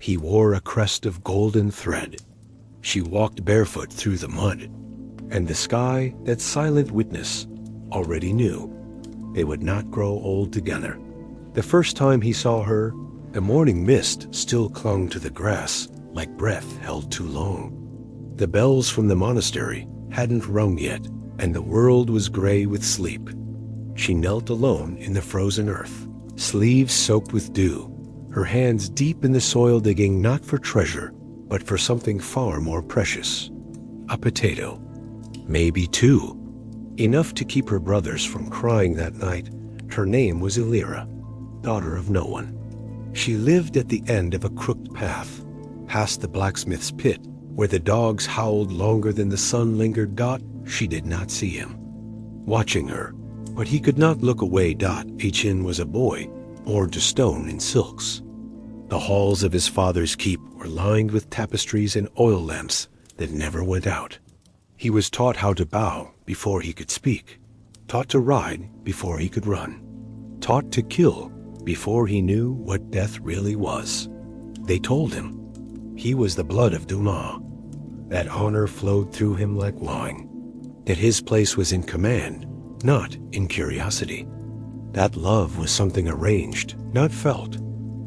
He wore a crest of golden thread. She walked barefoot through the mud, and the sky, that silent witness, already knew they would not grow old together. The first time he saw her, the morning mist still clung to the grass like breath held too long. The bells from the monastery hadn't rung yet, and the world was gray with sleep. She knelt alone in the frozen earth, sleeves soaked with dew, her hands deep in the soil digging not for treasure, but for something far more precious. A potato. Maybe two. Enough to keep her brothers from crying that night. Her name was Elira, daughter of no one. She lived at the end of a crooked path, past the blacksmith's pit, where the dogs howled longer than the sun lingered. She did not see him, watching her, but he could not look away. Achin was a boy, born to stone and silks. The halls of his father's keep were lined with tapestries and oil lamps that never went out. He was taught how to bow before he could speak, taught to ride before he could run, taught to kill before he knew what death really was. They told him he was the blood of Duma, that honor flowed through him like wine, that his place was in command, not in curiosity, that love was something arranged, not felt.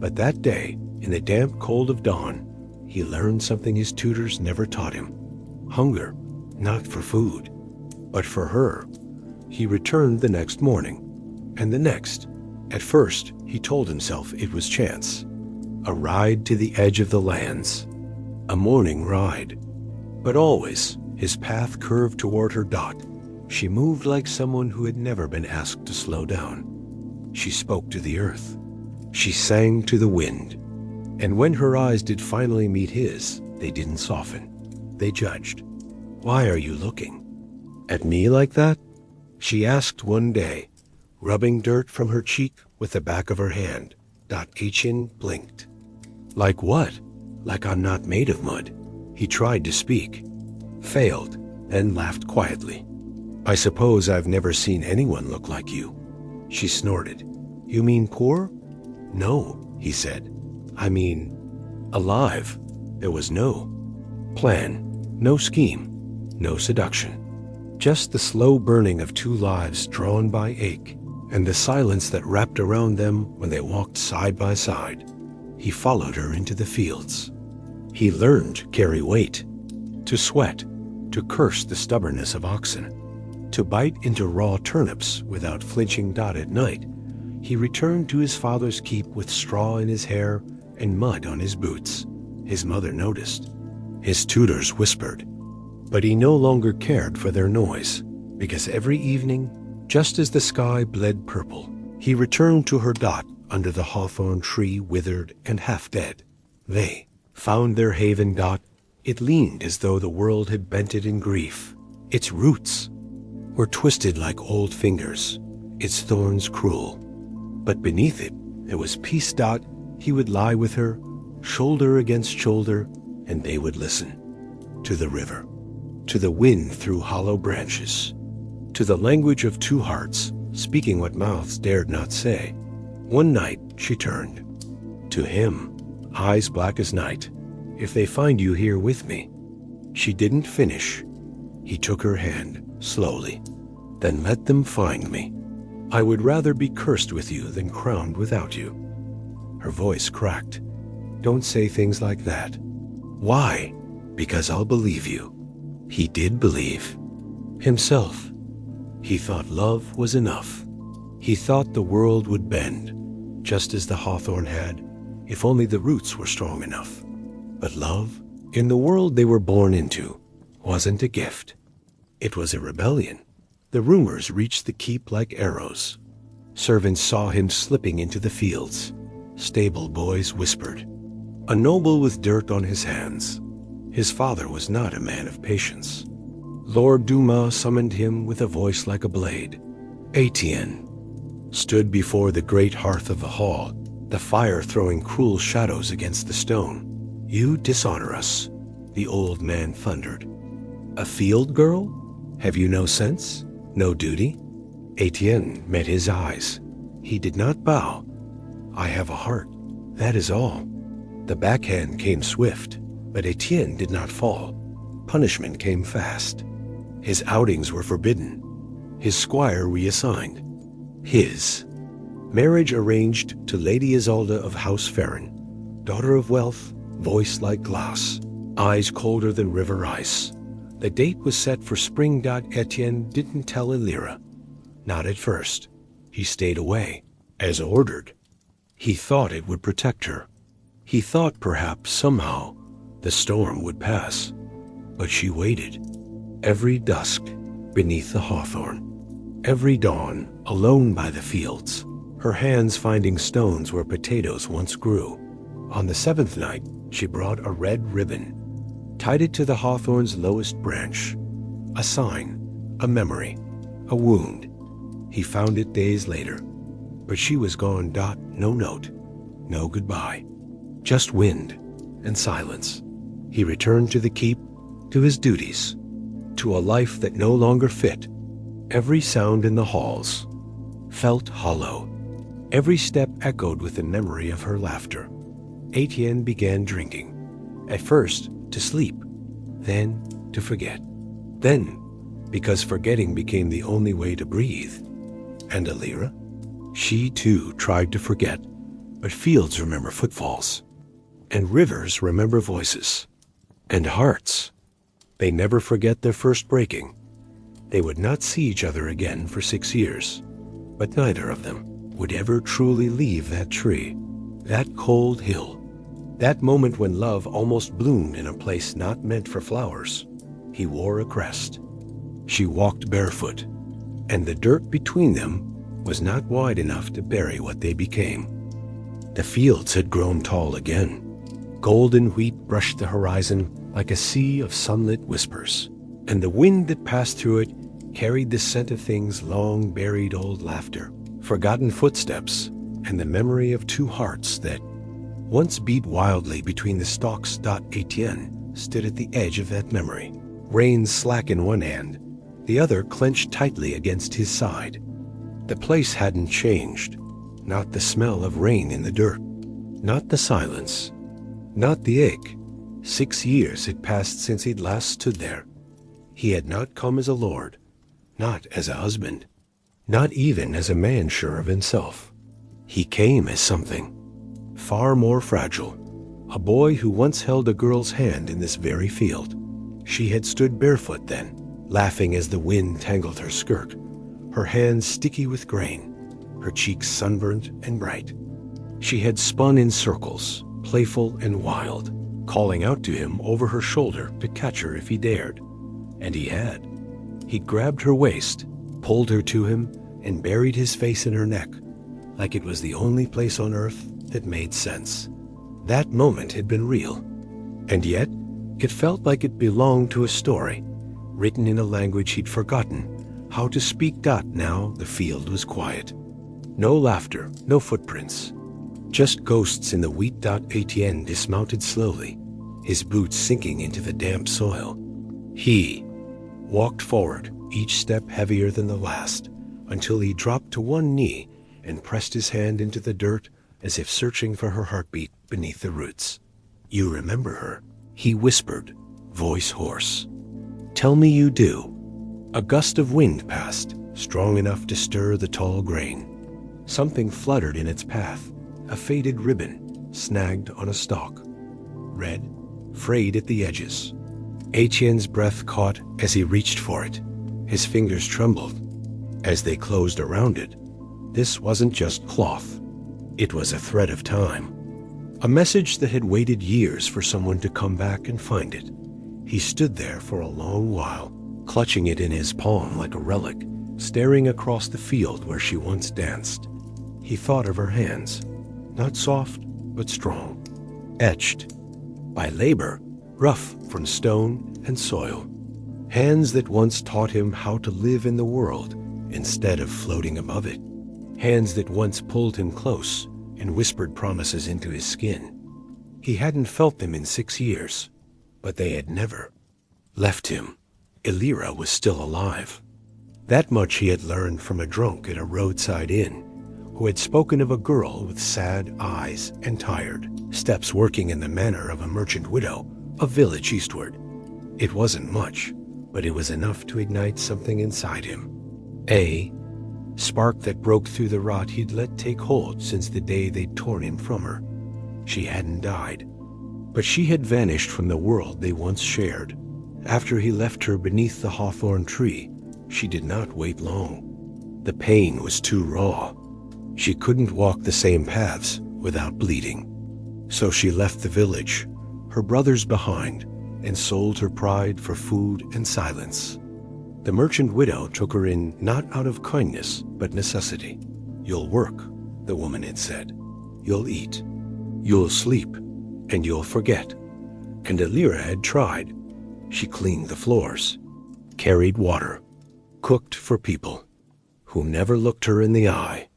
But that day, in the damp cold of dawn, he learned something his tutors never taught him. Hunger, not for food, but for her. He returned the next morning, and the next. At first, he told himself it was chance. A ride to the edge of the lands. A morning ride. But always, his path curved toward her. She moved like someone who had never been asked to slow down. She spoke to the earth. She sang to the wind, and when her eyes did finally meet his, they didn't soften. They judged. "Why are you looking at me like that?" she asked one day, rubbing dirt from her cheek with the back of her hand. Achin blinked. "Like what?" "Like I'm not made of mud." He tried to speak, failed, then laughed quietly. "I suppose I've never seen anyone look like you." She snorted. "You mean poor?" "No," he said. "I mean, alive." There was no plan, no scheme, no seduction. Just the slow burning of two lives drawn by ache, and the silence that wrapped around them when they walked side by side. He followed her into the fields. He learned to carry weight, to sweat, to curse the stubbornness of oxen, to bite into raw turnips without flinching. At night, he returned to his father's keep with straw in his hair and mud on his boots. His mother noticed. His tutors whispered. But he no longer cared for their noise, because every evening, just as the sky bled purple, he returned to her. Under the hawthorn tree, withered and half dead. They found their haven. It leaned as though the world had bent it in grief. Its roots were twisted like old fingers, its thorns cruel. But beneath it, there was peace. He would lie with her, shoulder against shoulder, and they would listen. To the river, to the wind through hollow branches, to the language of two hearts, speaking what mouths dared not say. One night she turned. To him, eyes black as night. "If they find you here with me." She didn't finish. He took her hand, slowly. "Then let them find me. I would rather be cursed with you than crowned without you." Her voice cracked. "Don't say things like that." "Why?" "Because I'll believe you." He did believe. Himself. He thought love was enough. He thought the world would bend, just as the hawthorn had, if only the roots were strong enough. But love, in the world they were born into, wasn't a gift. It was a rebellion. The rumors reached the keep like arrows. Servants saw him slipping into the fields. Stable boys whispered. A noble with dirt on his hands. His father was not a man of patience. Lord Duma summoned him with a voice like a blade. Etienne stood before the great hearth of the hall, the fire throwing cruel shadows against the stone. "You dishonor us," the old man thundered. "A field girl? Have you no sense? No duty?" Etienne met his eyes. He did not bow. "I have a heart, that is all." The backhand came swift, but Etienne did not fall. Punishment came fast. His outings were forbidden. His squire reassigned. His marriage arranged to Lady Isolde of House Ferren, daughter of wealth, voice like glass, eyes colder than river ice. The date was set for spring. Etienne didn't tell Elira. Not at first. He stayed away, as ordered. He thought it would protect her. He thought perhaps somehow the storm would pass. But she waited. Every dusk beneath the hawthorn. Every dawn alone by the fields. Her hands finding stones where potatoes once grew. On the 7th night, she brought a red ribbon, tied it to the hawthorn's lowest branch. A sign, a memory, a wound. He found it days later, but she was gone. No note, no goodbye, just wind and silence. He returned to the keep, to his duties, to a life that no longer fit. Every sound in the halls felt hollow. Every step echoed with the memory of her laughter. Etienne began drinking, at first to sleep, then to forget. Then, because forgetting became the only way to breathe. And Elira? She too tried to forget, but fields remember footfalls, and rivers remember voices, and hearts. They never forget their first breaking. They would not see each other again for 6 years, but neither of them would ever truly leave that tree, that cold hill, that moment when love almost bloomed in a place not meant for flowers. He wore a crest. She walked barefoot, and the dirt between them was not wide enough to bury what they became. The fields had grown tall again. Golden wheat brushed the horizon like a sea of sunlit whispers, and the wind that passed through it carried the scent of things long buried, old laughter, forgotten footsteps, and the memory of two hearts that once beat wildly between the stalks. Etienne stood at the edge of that memory, reins slack in one hand, the other clenched tightly against his side. The place hadn't changed, not the smell of rain in the dirt, not the silence, not the ache. 6 years had passed since he'd last stood there. He had not come as a lord, not as a husband, not even as a man sure of himself. He came as something far more fragile, a boy who once held a girl's hand in this very field. She had stood barefoot then, laughing as the wind tangled her skirt, her hands sticky with grain, her cheeks sunburnt and bright. She had spun in circles, playful and wild, calling out to him over her shoulder to catch her if he dared. And he had. He grabbed her waist, pulled her to him, and buried his face in her neck, like it was the only place on earth that made sense. That moment had been real, and yet it felt like it belonged to a story, written in a language he'd forgotten how to speak. Now the field was quiet. No laughter, no footprints, just ghosts in the wheat. Etienne dismounted slowly, his boots sinking into the damp soil. He walked forward, each step heavier than the last, until he dropped to one knee and pressed his hand into the dirt as if searching for her heartbeat beneath the roots. "You remember her," he whispered, voice hoarse. "Tell me you do." A gust of wind passed, strong enough to stir the tall grain. Something fluttered in its path, a faded ribbon snagged on a stalk, red, frayed at the edges. Etienne's breath caught as he reached for it. His fingers trembled as they closed around it. This wasn't just cloth. It was a thread of time, a message that had waited years for someone to come back and find it. He stood there for a long while, clutching it in his palm like a relic, staring across the field where she once danced. He thought of her hands, not soft but strong, etched by labor, rough from stone and soil. Hands that once taught him how to live in the world instead of floating above it. Hands that once pulled him close and whispered promises into his skin. He hadn't felt them in 6 years, but they had never left him. Elira was still alive. That much he had learned from a drunk at a roadside inn, who had spoken of a girl with sad eyes and tired steps working in the manner of a merchant widow, a village eastward. It wasn't much, but it was enough to ignite something inside him. A spark that broke through the rot he'd let take hold since the day they'd torn him from her. She hadn't died, but she had vanished from the world they once shared. After he left her beneath the hawthorn tree, she did not wait long. The pain was too raw. She couldn't walk the same paths without bleeding. So she left the village, her brothers behind, and sold her pride for food and silence. The merchant widow took her in not out of kindness, but necessity. "You'll work," the woman had said. "You'll eat. You'll sleep. And you'll forget." And Alira had tried. She cleaned the floors, carried water, cooked for people who never looked her in the eye.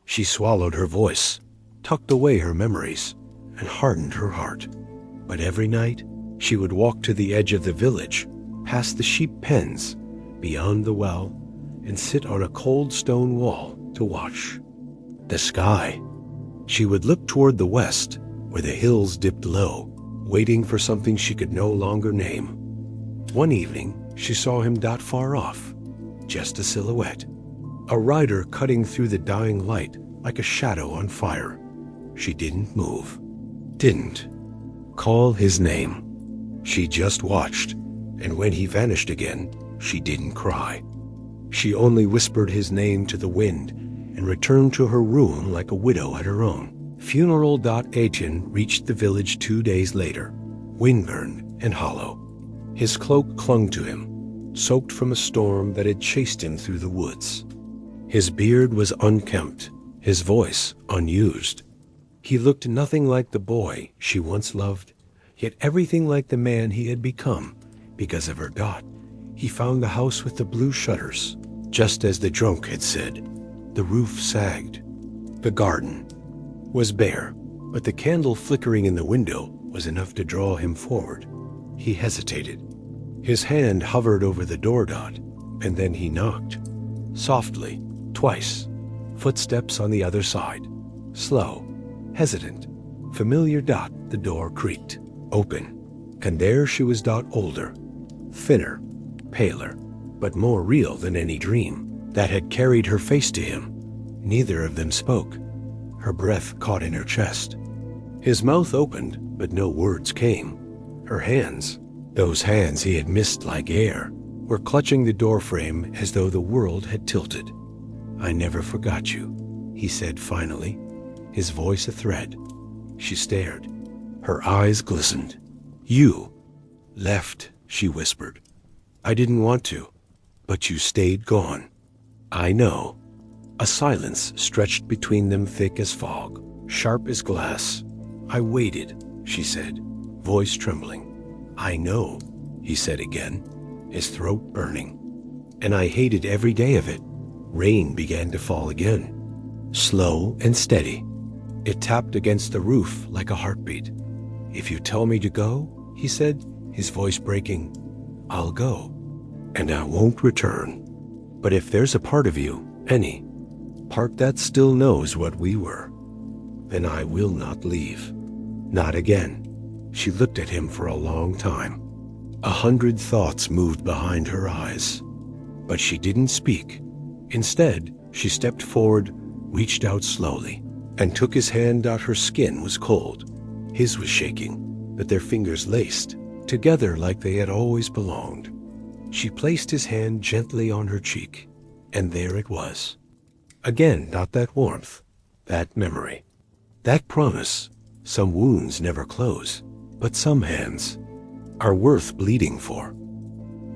She swallowed her voice, tucked away her memories, and hardened her heart. But every night, she would walk to the edge of the village, past the sheep pens, beyond the well, and sit on a cold stone wall to watch. The sky. She would look toward the west, where the hills dipped low, waiting for something she could no longer name. One evening, she saw him not far off, just a silhouette, a rider cutting through the dying light like a shadow on fire. She didn't move, didn't call his name. She just watched, and when he vanished again, she didn't cry. She only whispered his name to the wind and returned to her room like a widow at her own. Funeral. Etienne reached the village 2 days later, windburned and hollow. His cloak clung to him, soaked from a storm that had chased him through the woods. His beard was unkempt, his voice unused. He looked nothing like the boy she once loved, yet everything like the man he had become because of her. He found the house with the blue shutters, just as the drunk had said. The roof sagged. The garden was bare, but the candle flickering in the window was enough to draw him forward. He hesitated. His hand hovered over the door. And then he knocked. Softly, twice. Footsteps on the other side. Slow, hesitant, familiar. The door creaked, open. And there she was. Older, thinner, paler, but more real than any dream that had carried her face to him. Neither of them spoke. Her breath caught in her chest. His mouth opened, but no words came. Her hands, those hands he had missed like air, were clutching the doorframe as though the world had tilted. "I never forgot you," he said finally, his voice a thread. She stared. Her eyes glistened. "You left," she whispered. "I didn't want to, but you stayed gone." "I know." A silence stretched between them, thick as fog, sharp as glass. "I waited," she said, voice trembling. "I know," he said again, his throat burning. "And I hated every day of it." Rain began to fall again, slow and steady. It tapped against the roof like a heartbeat. "If you tell me to go," he said, his voice breaking, "I'll go, and I won't return. But if there's a part of you, any part that still knows what we were, then I will not leave. Not again." She looked at him for a long time. 100 thoughts moved behind her eyes, but she didn't speak. Instead, she stepped forward, reached out slowly, and took his hand. Her skin was cold. His was shaking, but their fingers laced together like they had always belonged. She placed his hand gently on her cheek, and there it was. Again, not that warmth, that memory, that promise. Some wounds never close, but some hands are worth bleeding for.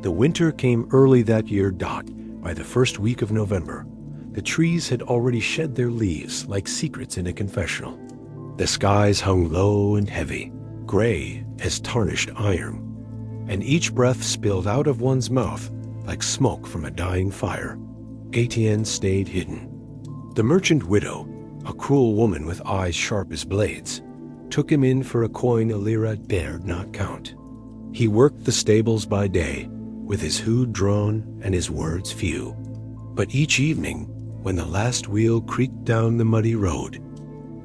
The winter came early that year. By the first week of November, the trees had already shed their leaves like secrets in a confessional. The skies hung low and heavy, gray as tarnished iron, and each breath spilled out of one's mouth like smoke from a dying fire. Etienne stayed hidden. The merchant widow, a cruel woman with eyes sharp as blades, took him in for a coin Alira dared not count. He worked the stables by day, with his hood drawn and his words few. But each evening, when the last wheel creaked down the muddy road,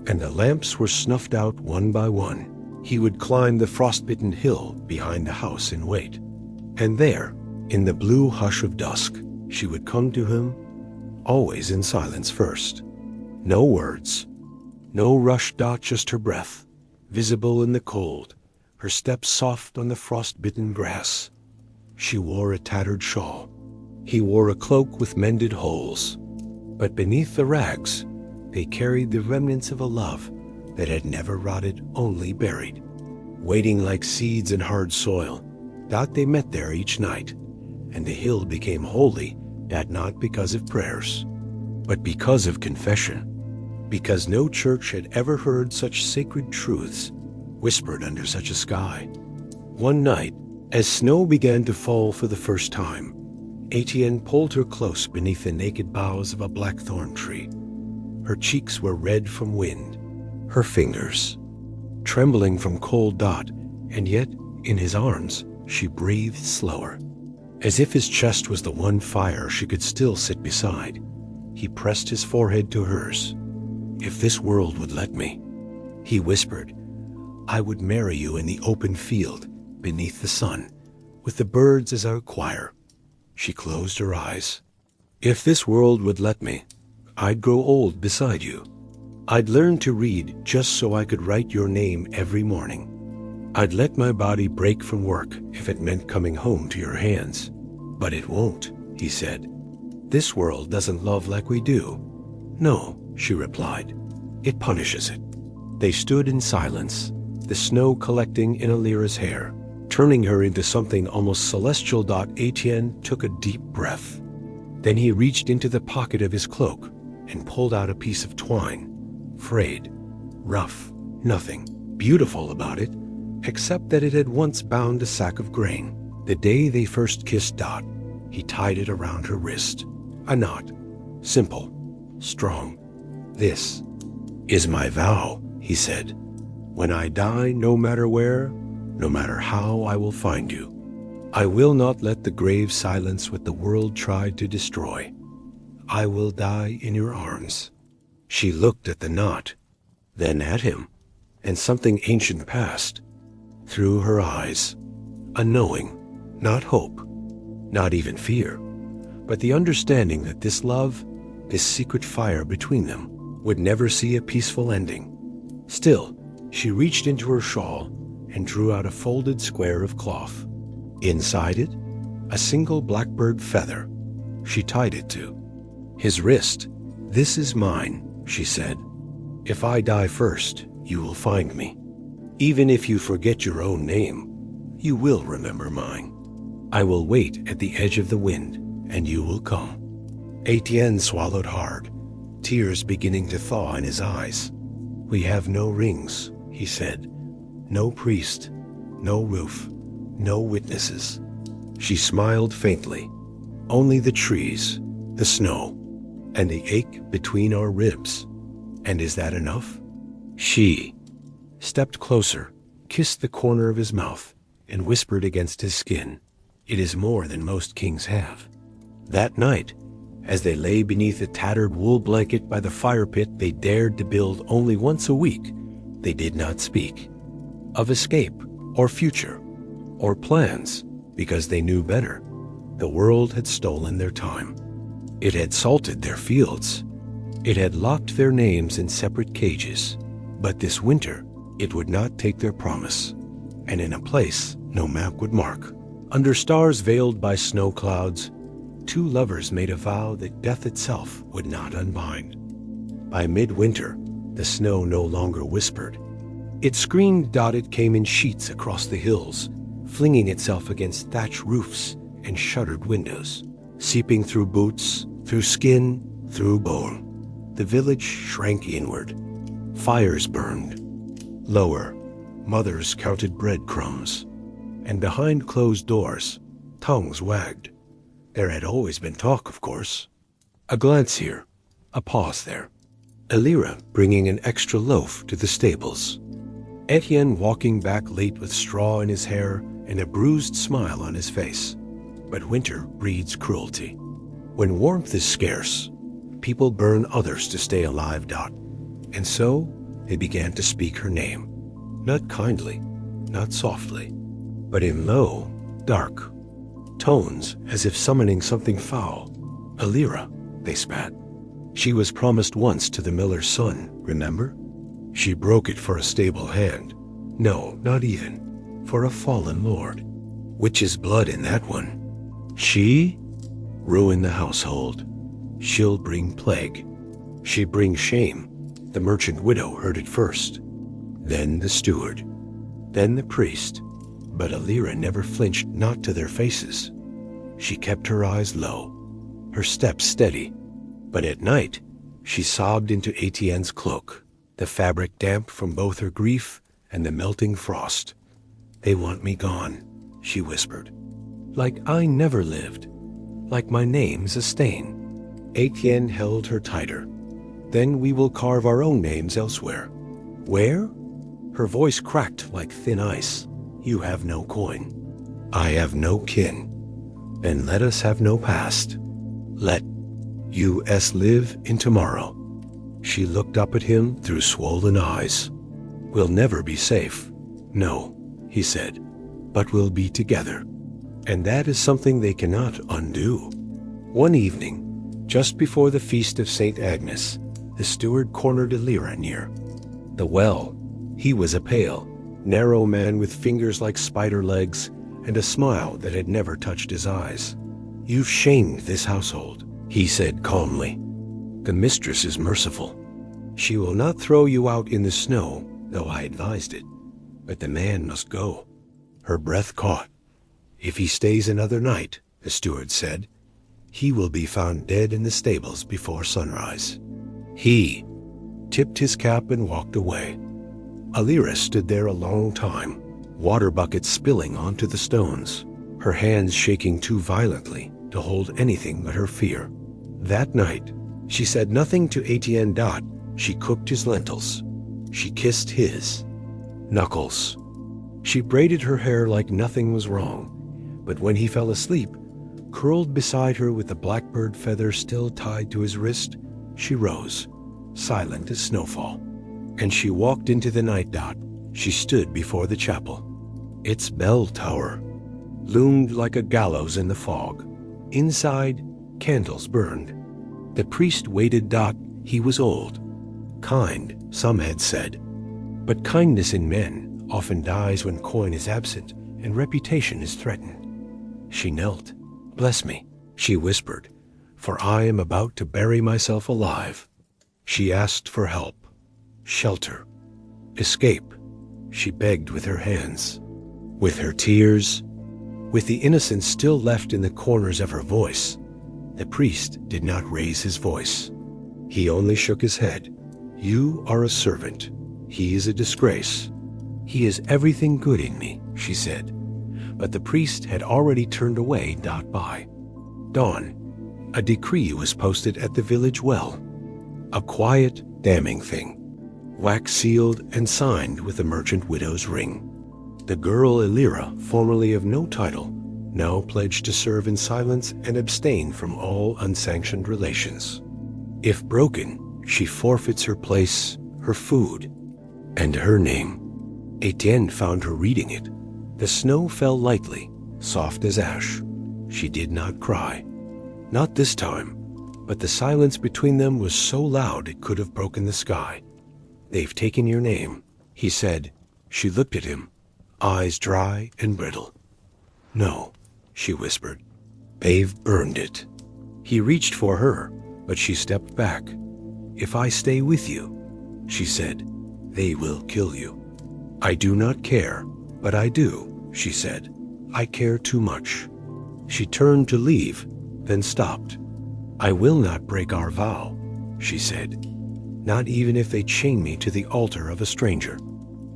and the lamps were snuffed out one by one, he would climb the frostbitten hill behind the house and wait. And there, in the blue hush of dusk, she would come to him, always in silence first. No words, no rushed dot, just her breath, visible in the cold, her steps soft on the frost-bitten grass. She wore a tattered shawl. He wore a cloak with mended holes. But beneath the rags, they carried the remnants of a love that had never rotted, only buried. Waiting like seeds in hard soil, that they met there each night, and the hill became holy, that not because of prayers, but because of confession, because no church had ever heard such sacred truths whispered under such a sky. One night, as snow began to fall for the first time, Etienne pulled her close beneath the naked boughs of a blackthorn tree. Her cheeks were red from wind, her fingers trembling from cold dot, and yet, in his arms, she breathed slower, as if his chest was the one fire she could still sit beside. He pressed his forehead to hers. "If this world would let me," he whispered, "I would marry you in the open field, beneath the sun, with the birds as our choir." She closed her eyes. "If this world would let me, I'd grow old beside you. I'd learn to read just so I could write your name every morning. I'd let my body break from work if it meant coming home to your hands. But it won't," he said. "This world doesn't love like we do." "No," she replied. "It punishes it." They stood in silence, the snow collecting in Alira's hair, turning her into something almost celestial. Etienne took a deep breath. Then he reached into the pocket of his cloak and pulled out a piece of twine, frayed, rough, nothing beautiful about it, except that it had once bound a sack of grain. The day they first kissed Dot, he tied it around her wrist. A knot, simple, strong. "This is my vow," he said. "When I die, no matter where, no matter how, I will find you. I will not let the grave silence what the world tried to destroy. I will die in your arms." She looked at the knot, then at him, and something ancient passed through her eyes. A knowing, not hope, not even fear, but the understanding that this love, this secret fire between them, would never see a peaceful ending. Still, she reached into her shawl and drew out a folded square of cloth. Inside it, a single blackbird feather. She tied it to his wrist. "This is mine," she said. "If I die first, you will find me. Even if you forget your own name, you will remember mine. I will wait at the edge of the wind, and you will come." Etienne swallowed hard, tears beginning to thaw in his eyes. "We have no rings," he said. "No priest, no roof, no witnesses." She smiled faintly. "Only the trees, the snow, and the ache between our ribs. And is that enough?" She stepped closer, kissed the corner of his mouth, and whispered against his skin, "It is more than most kings have." That night, as they lay beneath a tattered wool blanket by the fire pit they dared to build only once a week, they did not speak of escape or future or plans, because they knew better. The world had stolen their time. It had salted their fields. It had locked their names in separate cages. But this winter, it would not take their promise, and in a place no map would mark. Under stars veiled by snow clouds, two lovers made a vow that death itself would not unbind. By midwinter, the snow no longer whispered. It screamed. It came in sheets across the hills, flinging itself against thatched roofs and shuttered windows, seeping through boots, through skin, through bone. The village shrank inward. Fires burned. Lower, mothers counted breadcrumbs, and behind closed doors, tongues wagged. There had always been talk, of course. A glance here, a pause there. Alira bringing an extra loaf to the stables. Etienne walking back late with straw in his hair and a bruised smile on his face. But winter breeds cruelty. When warmth is scarce, people burn others to stay alive, Dot. And so they began to speak her name. Not kindly, not softly, but in low, dark tones, as if summoning something foul. Alira, they spat. She was promised once to the miller's son, remember? She broke it for a stable hand. No, not even. For a fallen lord. Witch's blood in that one. She? Ruin the household. She'll bring plague. She brings shame. The merchant widow heard it first. Then the steward. Then the priest. But Alira never flinched, not to their faces. She kept her eyes low, her steps steady. But at night, she sobbed into Etienne's cloak, the fabric damp from both her grief and the melting frost. They want me gone, she whispered. Like I never lived. Like my name's a stain. Etienne held her tighter. Then we will carve our own names elsewhere. Where? Her voice cracked like thin ice. You have no coin. I have no kin. Then let us have no past. Let us live in tomorrow. She looked up at him through swollen eyes. We'll never be safe. No, he said, but we'll be together. And that is something they cannot undo. One evening, just before the feast of St. Agnes, the steward cornered Alira near the well. He was a pale, narrow man with fingers like spider legs and a smile that had never touched his eyes. You've shamed this household, he said calmly. The mistress is merciful. She will not throw you out in the snow, though I advised it. But the man must go. Her breath caught. If he stays another night, the steward said, he will be found dead in the stables before sunrise. He tipped his cap and walked away. Alira stood there a long time, water buckets spilling onto the stones, her hands shaking too violently to hold anything but her fear. That night, she said nothing to Etienne. She cooked his lentils. She kissed his knuckles. She braided her hair like nothing was wrong, but when he fell asleep, curled beside her with the blackbird feather still tied to his wrist, she rose, silent as snowfall. And she walked into the night. She stood before the chapel. Its bell tower loomed like a gallows in the fog. Inside, candles burned. The priest waited. He was old. Kind, some had said. But kindness in men often dies when coin is absent and reputation is threatened. She knelt. Bless me, she whispered, for I am about to bury myself alive. She asked for help, shelter, escape. She begged with her hands, with her tears, with the innocence still left in the corners of her voice. The priest did not raise his voice. He only shook his head. You are a servant. He is a disgrace. He is everything good in me, she said. But the priest had already turned away. By dawn, a decree was posted at the village well. A quiet, damning thing, wax-sealed and signed with the merchant widow's ring. The girl Alira, formerly of no title, now pledged to serve in silence and abstain from all unsanctioned relations. If broken, she forfeits her place, her food, and her name. Etienne found her reading it. The snow fell lightly, soft as ash. She did not cry. Not this time, but the silence between them was so loud it could have broken the sky. They've taken your name, he said. She looked at him, eyes dry and brittle. No, she whispered. They've burned it. He reached for her, but she stepped back. If I stay with you, she said, they will kill you. I do not care, but I do, she said. I care too much. She turned to leave, then stopped. I will not break our vow, she said. Not even if they chain me to the altar of a stranger.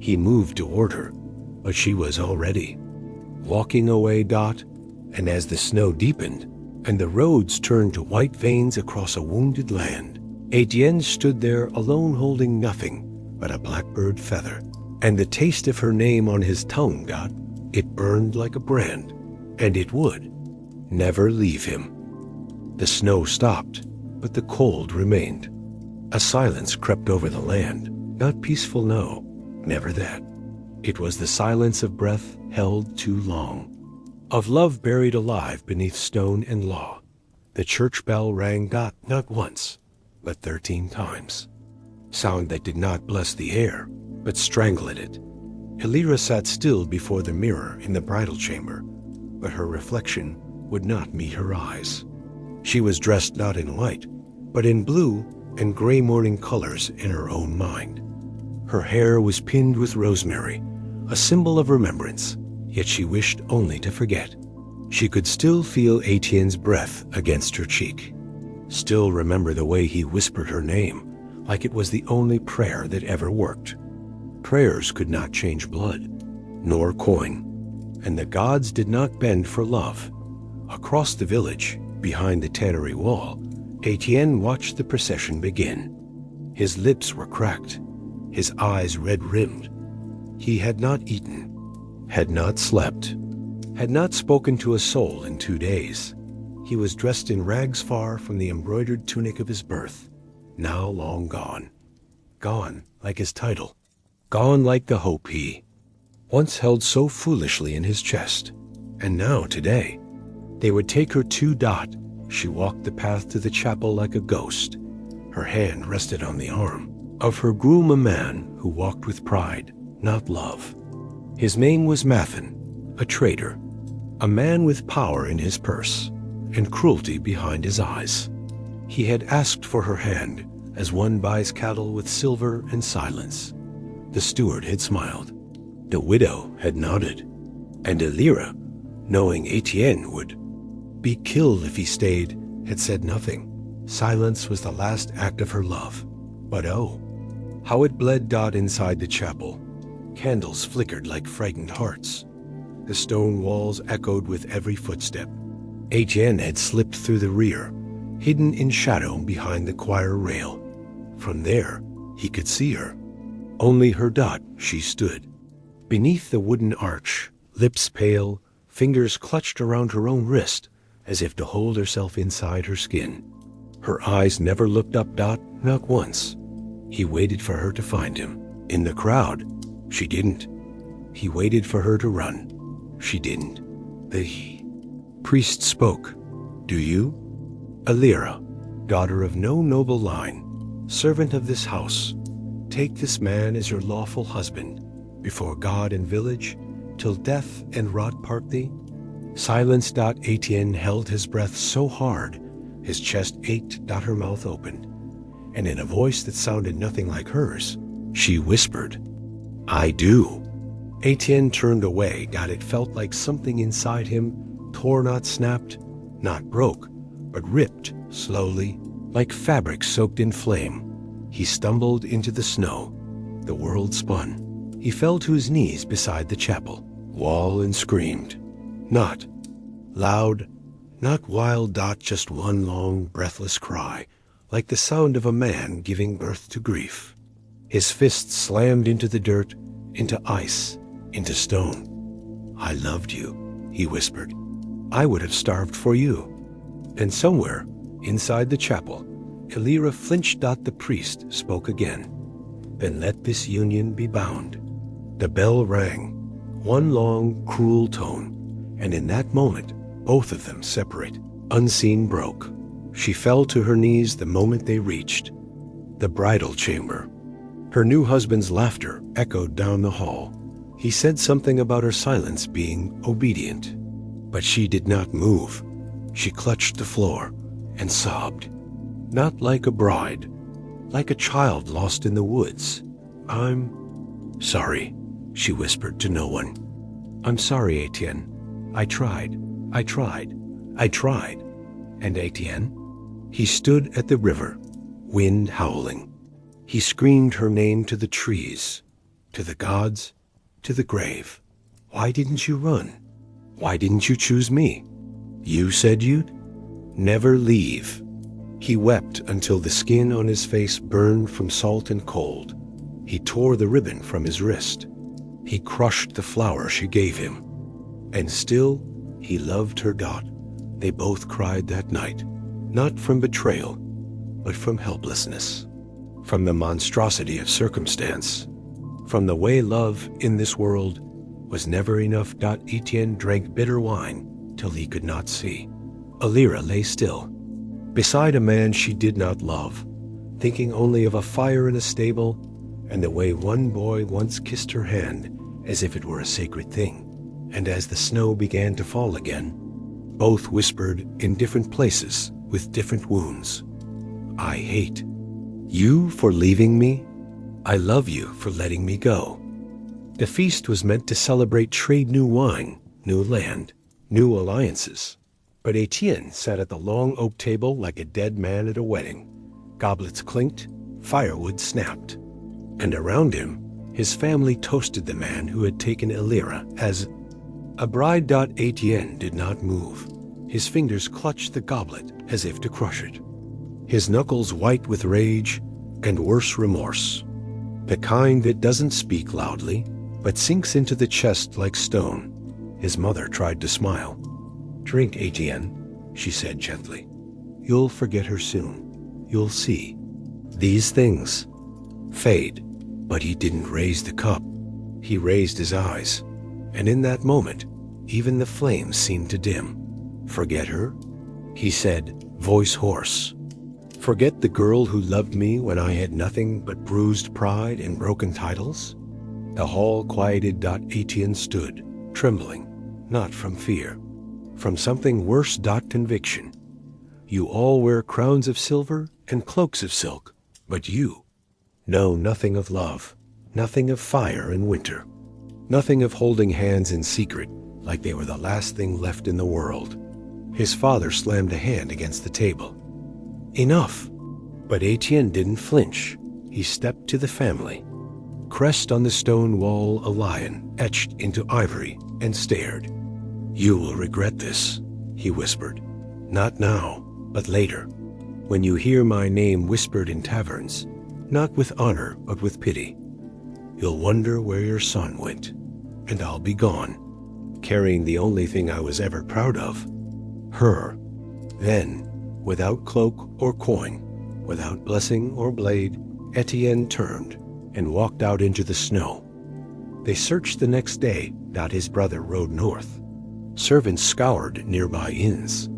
He moved toward her, but she was already walking away. And as the snow deepened and the roads turned to white veins across a wounded land, Etienne stood there alone, holding nothing but a blackbird feather. And the taste of her name on his tongue. It burned like a brand, and it would never leave him. The snow stopped, but the cold remained. A silence crept over the land, not peaceful, no, never that. It was the silence of breath held too long, of love buried alive beneath stone and law. The church bell rang not once, but 13 times. Sound that did not bless the air, but strangled it. Elira sat still before the mirror in the bridal chamber, but her reflection would not meet her eyes. She was dressed not in white, but in blue and gray morning colors in her own mind. Her hair was pinned with rosemary, a symbol of remembrance, yet she wished only to forget. She could still feel Etienne's breath against her cheek, still remember the way he whispered her name, like it was the only prayer that ever worked. Prayers could not change blood, nor coin, and the gods did not bend for love. Across the village, behind the tannery wall, Etienne watched the procession begin. His lips were cracked, his eyes red-rimmed. He had not eaten, had not slept, had not spoken to a soul in 2 days. He was dressed in rags far from the embroidered tunic of his birth, now long gone. Gone like his title, gone like the hope he once held so foolishly in his chest. And now, today, they would take her to Dot. She walked the path to the chapel like a ghost. Her hand rested on the arm of her groom, a man who walked with pride, not love. His name was Mathen, a traitor, a man with power in his purse and cruelty behind his eyes. He had asked for her hand as one buys cattle with silver and silence. The steward had smiled. The widow had nodded. And Elira, knowing Etienne would be killed if he stayed, had said nothing. Silence was the last act of her love. But oh, how it bled Dot inside the chapel. Candles flickered like frightened hearts. The stone walls echoed with every footstep. Etienne had slipped through the rear, hidden in shadow behind the choir rail. From there, he could see her. Only her Dot she stood. Beneath the wooden arch, lips pale, fingers clutched around her own wrist, as if to hold herself inside her skin. Her eyes never looked up Dot, not once. He waited for her to find him. In the crowd, she didn't. He waited for her to run. She didn't. The priest spoke. Do you? Elira, daughter of no noble line, servant of this house, take this man as your lawful husband, before God and village, till death and rot part thee? Silence. Etienne held his breath so hard, his chest ached. Her mouth opened, and in a voice that sounded nothing like hers, she whispered, I do. Etienne turned away. It felt like something inside him tore, not snapped, not broke, but ripped slowly, like fabric soaked in flame. He stumbled into the snow. The world spun. He fell to his knees beside the chapel wall and screamed. Not loud, not wild. Just one long, breathless cry, like the sound of a man giving birth to grief. His fists slammed into the dirt, into ice, into stone. I loved you, he whispered. I would have starved for you. And somewhere, inside the chapel, Elira flinched. The priest spoke again. Then let this union be bound. The bell rang, one long, cruel tone, and in that moment, both of them separate. Unseen broke. She fell to her knees the moment they reached the bridal chamber. Her new husband's laughter echoed down the hall. He said something about her silence being obedient, but she did not move. She clutched the floor and sobbed, not like a bride, like a child lost in the woods. I'm sorry, she whispered to no one. I'm sorry, Etienne. I tried. And Etienne? He stood at the river, wind howling. He screamed her name to the trees, to the gods, to the grave. Why didn't you run? Why didn't you choose me? You said you'd never leave. He wept until the skin on his face burned from salt and cold. He tore the ribbon from his wrist. He crushed the flower she gave him. And still, he loved her. They both cried that night, not from betrayal, but from helplessness, from the monstrosity of circumstance, from the way love in this world was never enough. Etienne drank bitter wine till he could not see. Alira lay still, beside a man she did not love, thinking only of a fire in a stable and the way one boy once kissed her hand as if it were a sacred thing. And as the snow began to fall again, both whispered in different places with different wounds. I hate you for leaving me. I love you for letting me go. The feast was meant to celebrate trade, new wine, new land, new alliances. But Etienne sat at the long oak table like a dead man at a wedding. Goblets clinked, firewood snapped. And around him, his family toasted the man who had taken Alira as a bride. Etienne did not move. His fingers clutched the goblet as if to crush it. His knuckles white with rage and worse remorse. The kind that doesn't speak loudly, but sinks into the chest like stone. His mother tried to smile. Drink, Etienne, she said gently. You'll forget her soon. You'll see. These things fade. But he didn't raise the cup. He raised his eyes. And in that moment, even the flames seemed to dim. Forget her? He said, voice hoarse. Forget the girl who loved me when I had nothing but bruised pride and broken titles? The hall quieted. Etienne stood, trembling, not from fear, from something worse. Conviction. You all wear crowns of silver and cloaks of silk, but you know nothing of love, nothing of fire and winter, nothing of holding hands in secret like they were the last thing left in the world. His father slammed a hand against the table. Enough! But Etienne didn't flinch. He stepped to the family. Crest on the stone wall, a lion etched into ivory, and stared. You will regret this, he whispered. Not now, but later, when you hear my name whispered in taverns, not with honor, but with pity. You'll wonder where your son went, and I'll be gone, carrying the only thing I was ever proud of, her. Then, without cloak or coin, without blessing or blade, Etienne turned and walked out into the snow. They searched the next day. His brother rode north. Servants scoured nearby inns.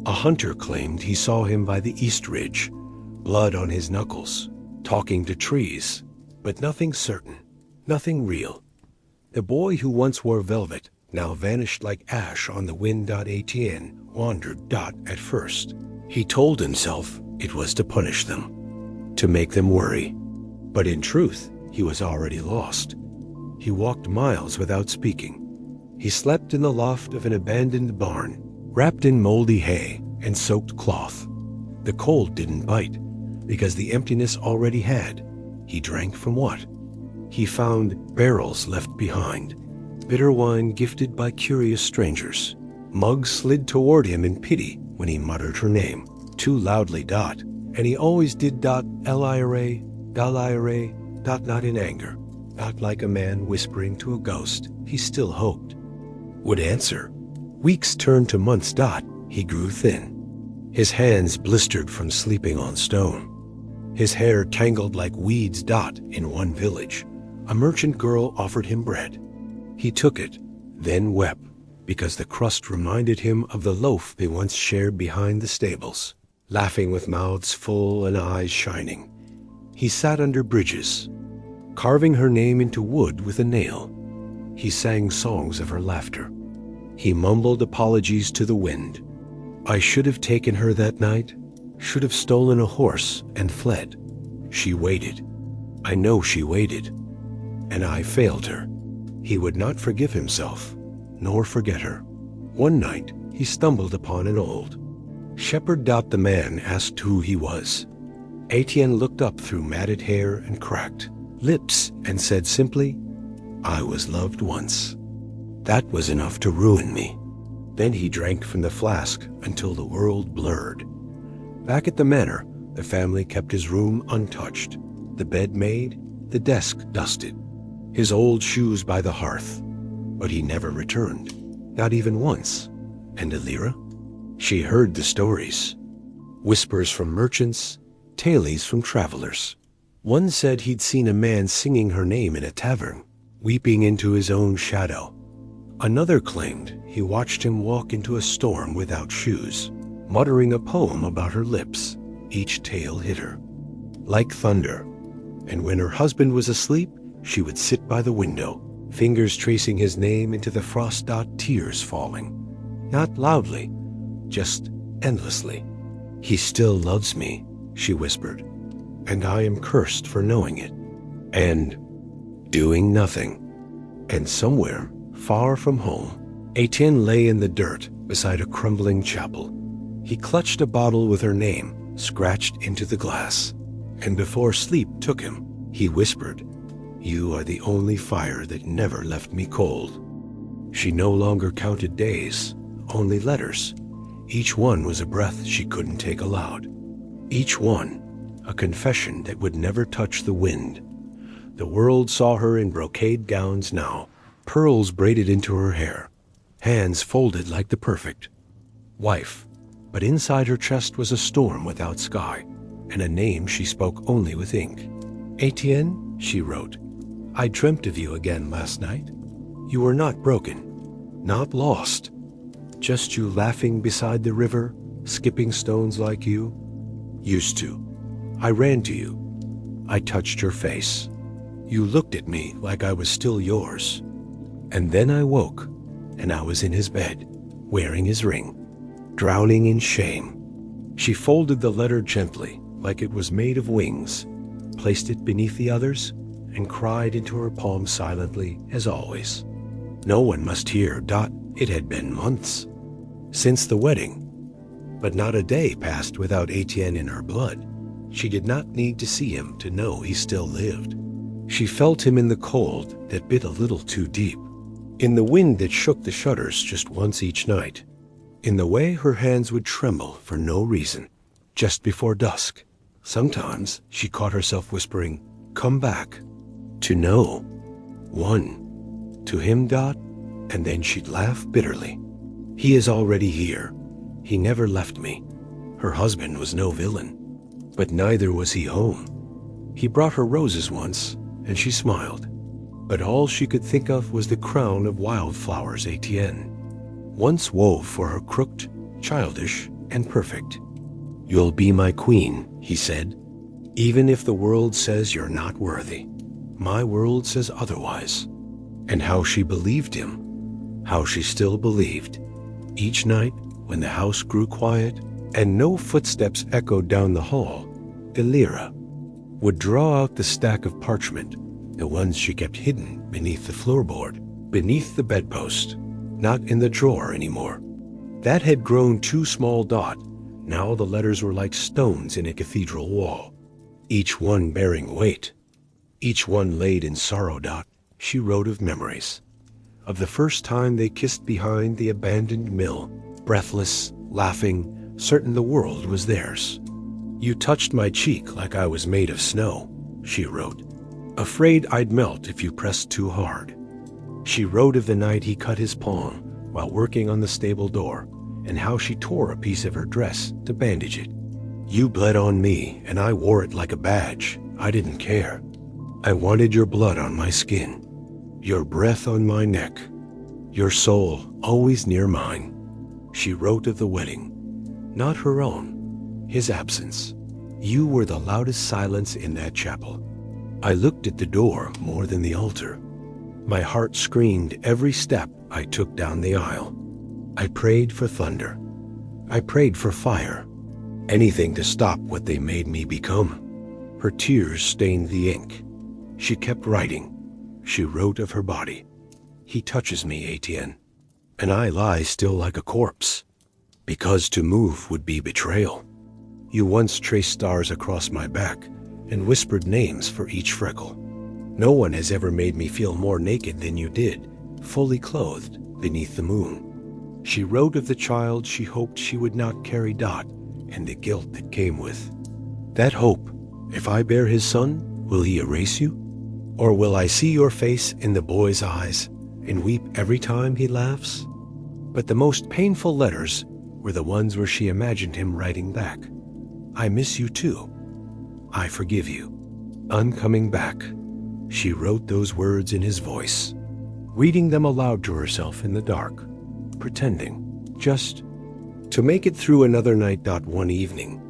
A hunter claimed he saw him by the east ridge, blood on his knuckles, talking to trees, but nothing certain, nothing real. The boy who once wore velvet now vanished like ash on the wind. Etienne wandered. At first, he told himself it was to punish them, to make them worry. But in truth, he was already lost. He walked miles without speaking. He slept in the loft of an abandoned barn, wrapped in moldy hay and soaked cloth. The cold didn't bite, because the emptiness already had. He drank from what? He found barrels left behind, bitter wine gifted by curious strangers. Mugs slid toward him in pity when he muttered her name, too loudly. And he always did. Elire, Dalire, not in anger, not like a man whispering to a ghost. He still hoped. Would answer. Weeks turned to months. He grew thin. His hands blistered from sleeping on stone. His hair tangled like weeds. In one village, a merchant girl offered him bread. He took it, then wept, because the crust reminded him of the loaf they once shared behind the stables. Laughing with mouths full and eyes shining, he sat under bridges, carving her name into wood with a nail. He sang songs of her laughter. He mumbled apologies to the wind. I should have taken her that night, should have stolen a horse and fled. She waited. I know she waited. And I failed her. He would not forgive himself, nor forget her. One night he stumbled upon an old shepherd. The man asked who he was. Etienne looked up through matted hair and cracked lips and said simply, I was loved once. That was enough to ruin me. Then he drank from the flask until the world blurred. Back at the manor, the family kept his room untouched, the bed made, the desk dusted, his old shoes by the hearth. But he never returned, not even once. And Alira? She heard the stories. Whispers from merchants, tales from travelers. One said he'd seen a man singing her name in a tavern, weeping into his own shadow. Another claimed he watched him walk into a storm without shoes, muttering a poem about her lips. Each tale hit her like thunder, and when her husband was asleep, she would sit by the window, fingers tracing his name into the frost dot, tears falling. Not loudly, just endlessly. "He still loves me," she whispered, "and I am cursed for knowing it." And doing nothing. And somewhere, far from home, Etienne lay in the dirt beside a crumbling chapel. He clutched a bottle with her name scratched into the glass, and before sleep took him, he whispered, "You are the only fire that never left me cold." She no longer counted days, only letters. Each one was a breath she couldn't take aloud. Each one, a confession that would never touch the wind. The world saw her in brocade gowns now, pearls braided into her hair, hands folded like the perfect wife. But inside her chest was a storm without sky, and a name she spoke only with ink. "Etienne," she wrote, "I dreamt of you again last night. You were not broken, not lost, just you laughing beside the river, skipping stones like you used to. I ran to you. I touched your face. You looked at me like I was still yours. And then I woke, and I was in his bed, wearing his ring, drowning in shame." She folded the letter gently, like it was made of wings, placed it beneath the others, and cried into her palm silently, as always. No one must hear. It had been months since the wedding, but not a day passed without Etienne in her blood. She did not need to see him to know he still lived. She felt him in the cold that bit a little too deep, in the wind that shook the shutters just once each night, in the way her hands would tremble for no reason, just before dusk. Sometimes she caught herself whispering, "Come back." To know. One. To him. And then she'd laugh bitterly. "He is already here. He never left me." Her husband was no villain, but neither was he home. He brought her roses once, and she smiled. But all she could think of was the crown of wildflowers Etienne once wove for her, crooked, childish, and perfect. "You'll be my queen," he said, "even if the world says you're not worthy. My world says otherwise." And how she believed him, how she still believed. Each night, when the house grew quiet and no footsteps echoed down the hall, Elira would draw out the stack of parchment, the ones she kept hidden beneath the floorboard, beneath the bedpost, not in the drawer anymore. That had grown too small. Now the letters were like stones in a cathedral wall, each one bearing weight, each one laid in sorrow. She wrote of memories, of the first time they kissed behind the abandoned mill, breathless, laughing, certain the world was theirs. "You touched my cheek like I was made of snow," she wrote, "afraid I'd melt if you pressed too hard." She wrote of the night he cut his palm while working on the stable door, and how she tore a piece of her dress to bandage it. "You bled on me, and I wore it like a badge. I didn't care. I wanted your blood on my skin, your breath on my neck, your soul always near mine." She wrote of the wedding, not her own, his absence. "You were the loudest silence in that chapel. I looked at the door more than the altar. My heart screamed every step I took down the aisle. I prayed for thunder. I prayed for fire. Anything to stop what they made me become." Her tears stained the ink. She kept writing. She wrote of her body. "He touches me, Etienne, and I lie still like a corpse, because to move would be betrayal. You once traced stars across my back and whispered names for each freckle. No one has ever made me feel more naked than you did, fully clothed beneath the moon." She wrote of the child she hoped she would not carry. And the guilt that came with that hope. "If I bear his son, will he erase you? Or will I see your face in the boy's eyes and weep every time he laughs?" But the most painful letters were the ones where she imagined him writing back, "I miss you too. I forgive you. I'm coming back." She wrote those words in his voice, reading them aloud to herself in the dark, pretending, just to make it through another night. One evening,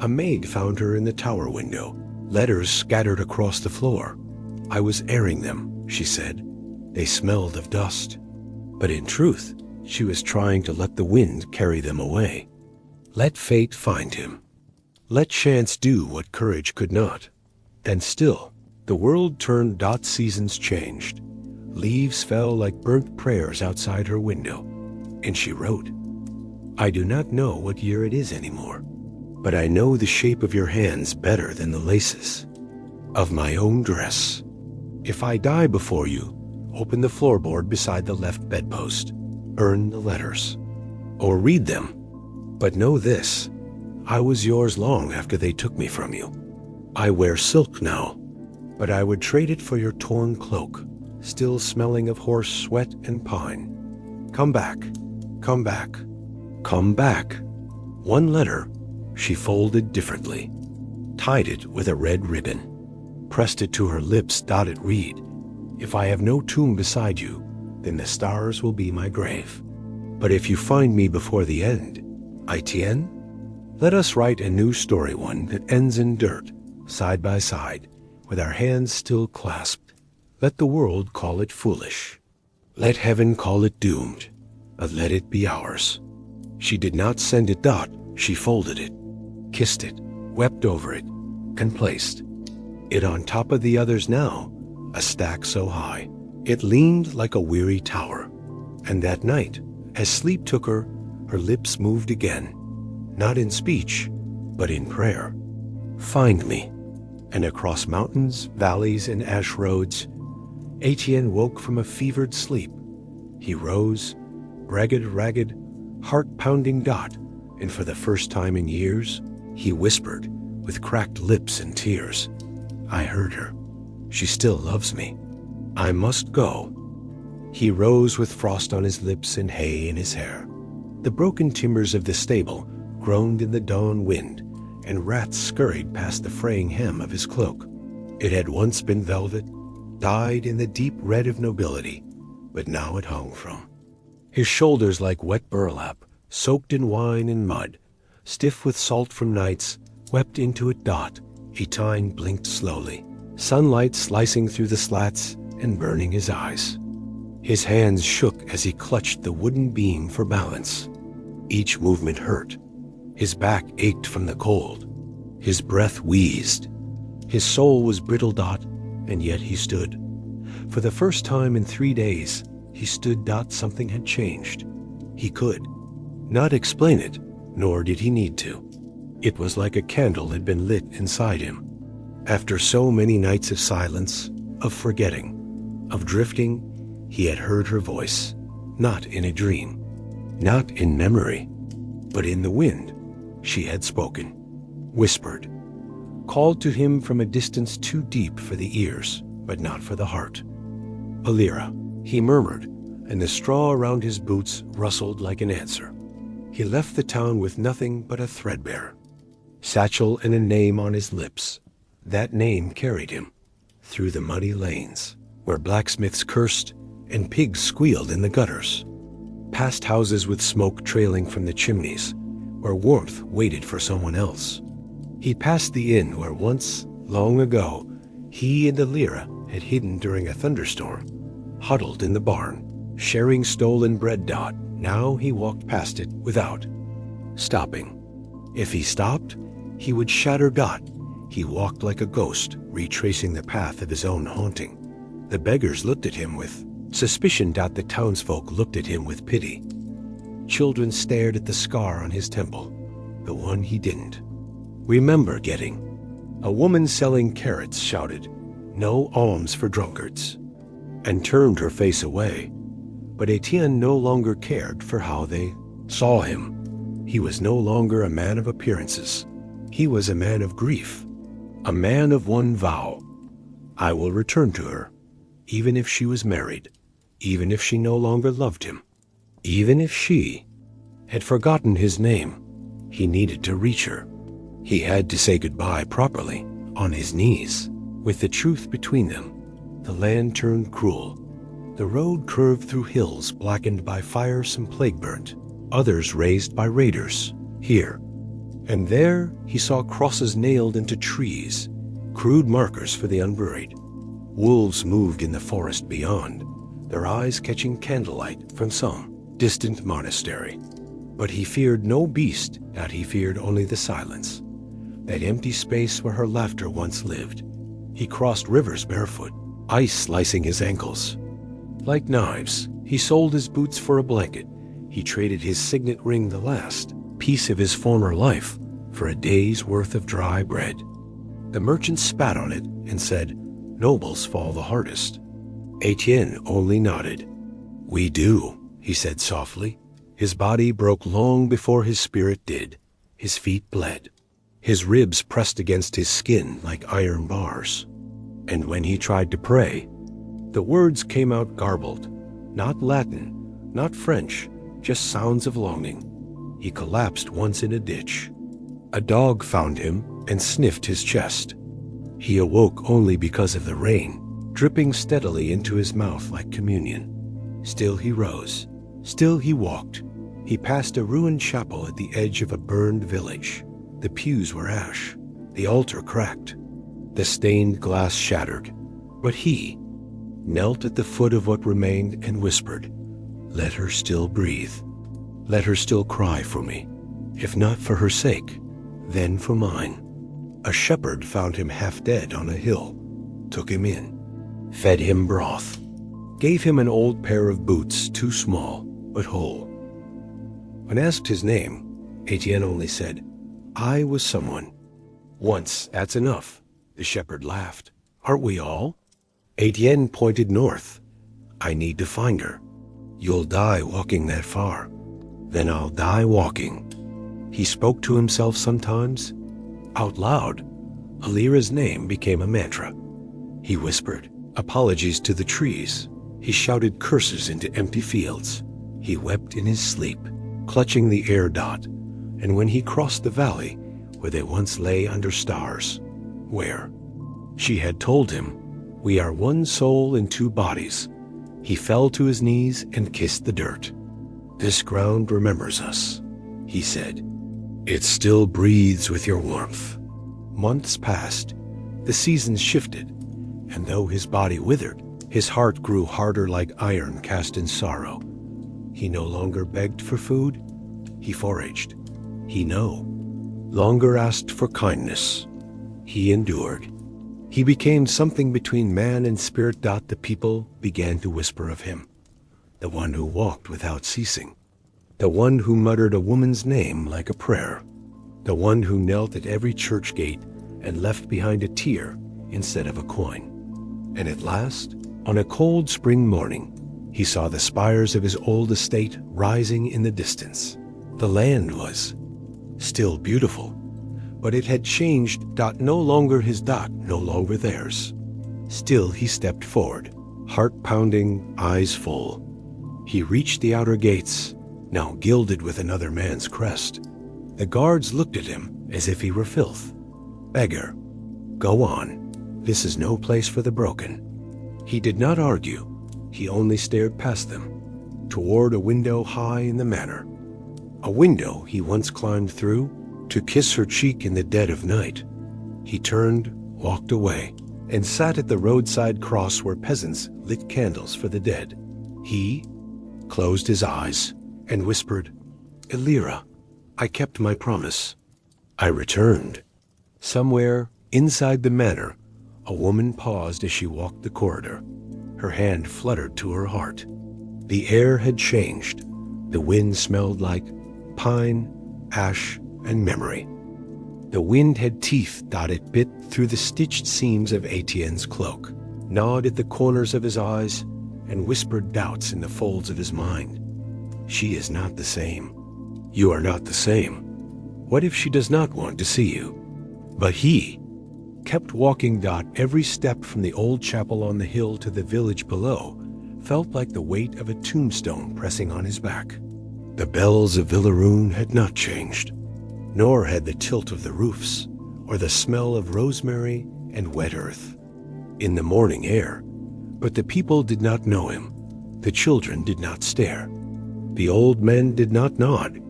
a maid found her in the tower window, letters scattered across the floor. "I was airing them," she said. "They smelled of dust." But in truth, she was trying to let the wind carry them away. Let fate find him. Let chance do what courage could not. And still, the world turned. Seasons changed. Leaves fell like burnt prayers outside her window. And she wrote, "I do not know what year it is anymore, but I know the shape of your hands better than the laces of my own dress. If I die before you, open the floorboard beside the left bedpost. Burn the letters, or read them. But know this, I was yours long after they took me from you. I wear silk now, but I would trade it for your torn cloak, still smelling of horse sweat and pine. Come back, come back, come back." One letter she folded differently, tied it with a red ribbon, pressed it to her lips. It read, "If I have no tomb beside you, then the stars will be my grave. But if you find me before the end, Etienne, let us write a new story, one that ends in dirt, side by side, with our hands still clasped. Let the world call it foolish. Let heaven call it doomed, but let it be ours." She did not send it. She folded it, kissed it, wept over it, and placed it on top of the others now, a stack so high, it leaned like a weary tower. And that night, as sleep took her, her lips moved again, not in speech, but in prayer. "Find me." And across mountains, valleys, and ash roads, Etienne woke from a fevered sleep. He rose, ragged, heart-pounding. And for the first time in years, he whispered, with cracked lips and tears, "I heard her. She still loves me. I must go." He rose with frost on his lips and hay in his hair. The broken timbers of the stable groaned in the dawn wind, and rats scurried past the fraying hem of his cloak. It had once been velvet, dyed in the deep red of nobility, but now it hung from his shoulders like wet burlap, soaked in wine and mud, stiff with salt from nights, wept into it. Etienne blinked slowly, sunlight slicing through the slats and burning his eyes. His hands shook as he clutched the wooden beam for balance. Each movement hurt. His back ached from the cold. His breath wheezed. His soul was brittle. And yet he stood. For the first time in 3 days, he stood. Something had changed. He could not explain it, nor did he need to. It was like a candle had been lit inside him. After so many nights of silence, of forgetting, of drifting, he had heard her voice, not in a dream, not in memory, but in the wind. She had spoken, whispered, called to him from a distance too deep for the ears, but not for the heart. "Alira," he murmured, and the straw around his boots rustled like an answer. He left the town with nothing but a threadbare satchel and a name on his lips. That name carried him through the muddy lanes, where blacksmiths cursed and pigs squealed in the gutters, past houses with smoke trailing from the chimneys, where warmth waited for someone else. He passed the inn where once, long ago, he and Alira had hidden during a thunderstorm, huddled in the barn, sharing stolen bread. Now he walked past it without stopping. If he stopped, he would shatter. He walked like a ghost, retracing the path of his own haunting. The beggars looked at him with suspicion. The townsfolk looked at him with pity. Children stared at the scar on his temple, the one he didn't remember getting. A woman selling carrots shouted, "No alms for drunkards," and turned her face away. But Etienne no longer cared for how they saw him. He was no longer a man of appearances. He was a man of grief, a man of one vow. I will return to her, even if she was married, even if she no longer loved him, even if she had forgotten his name. He needed to reach her. He had to say goodbye properly, On his knees, with the truth between them, the land turned cruel. The road curved through hills blackened by fire, some plague-burnt, others razed by raiders. Here and there he saw crosses nailed into trees, crude markers for the unburied. Wolves moved in the forest beyond, their eyes catching candlelight from some distant monastery. But he feared no beast, that he feared only the silence, that empty space where her laughter once lived. He crossed rivers barefoot, ice slicing his ankles. Like knives, he sold his boots for a blanket. He traded his signet ring, the last piece of his former life, for a day's worth of dry bread. The merchant spat on it and said, "Nobles fall the hardest." Etienne only nodded. "We do," he said softly. His body broke long before his spirit did. His feet bled. His ribs pressed against his skin like iron bars. And when he tried to pray, the words came out garbled, not Latin, not French, just sounds of longing. He collapsed once in a ditch. A dog found him and sniffed his chest. He awoke only because of the rain, dripping steadily into his mouth like communion. Still he rose. Still he walked. He passed a ruined chapel at the edge of a burned village. The pews were ash. The altar cracked. The stained glass shattered. But he knelt at the foot of what remained and whispered, "Let her still breathe. Let her still cry for me. If not for her sake, then for mine." A shepherd found him half dead on a hill, took him in, fed him broth, gave him an old pair of boots, too small, but whole. When asked his name, Etienne only said, "I was someone." "Once, that's enough," the shepherd laughed. "Aren't we all?" Etienne pointed north. "I need to find her. You'll die walking that far. Then I'll die walking." He spoke to himself sometimes, out loud. Alira's name became a mantra. He whispered apologies to the trees. He shouted curses into empty fields. He wept in his sleep, clutching the air dot. And when he crossed the valley where they once lay under stars, where she had told him, "We are one soul in two bodies," he fell to his knees and kissed the dirt. "This ground remembers us," he said. "It still breathes with your warmth." Months passed, the seasons shifted, and though his body withered, his heart grew harder like iron cast in sorrow. He no longer begged for food. He foraged. He no longer asked for kindness. He endured. He became something between man and spirit. The people began to whisper of him, the one who walked without ceasing, the one who muttered a woman's name like a prayer, the one who knelt at every church gate and left behind a tear instead of a coin. And at last, on a cold spring morning, he saw the spires of his old estate rising in the distance. The land was still beautiful, but it had changed. No longer his, no longer theirs. Still he stepped forward, heart pounding, eyes full. He reached the outer gates, now gilded with another man's crest. The guards looked at him as if he were filth. "Beggar, go on. This is no place for the broken." He did not argue. He only stared past them, toward a window high in the manor. A window he once climbed through to kiss her cheek in the dead of night. He turned, walked away, and sat at the roadside cross where peasants lit candles for the dead. He closed his eyes and whispered, "Alira, I kept my promise. I returned." Somewhere inside the manor, a woman paused as she walked the corridor. Her hand fluttered to her heart. The air had changed. The wind smelled like pine, ash, and memory. The wind had teeth. It bit through the stitched seams of Etienne's cloak, gnawed at the corners of his eyes, and whispered doubts in the folds of his mind. "She is not the same. You are not the same. What if she does not want to see you?" But he kept walking. Every step from the old chapel on the hill to the village below felt like the weight of a tombstone pressing on his back. The bells of Villaroon had not changed, nor had the tilt of the roofs or the smell of rosemary and wet earth in the morning air. But the people did not know him. The children did not stare. The old men did not nod.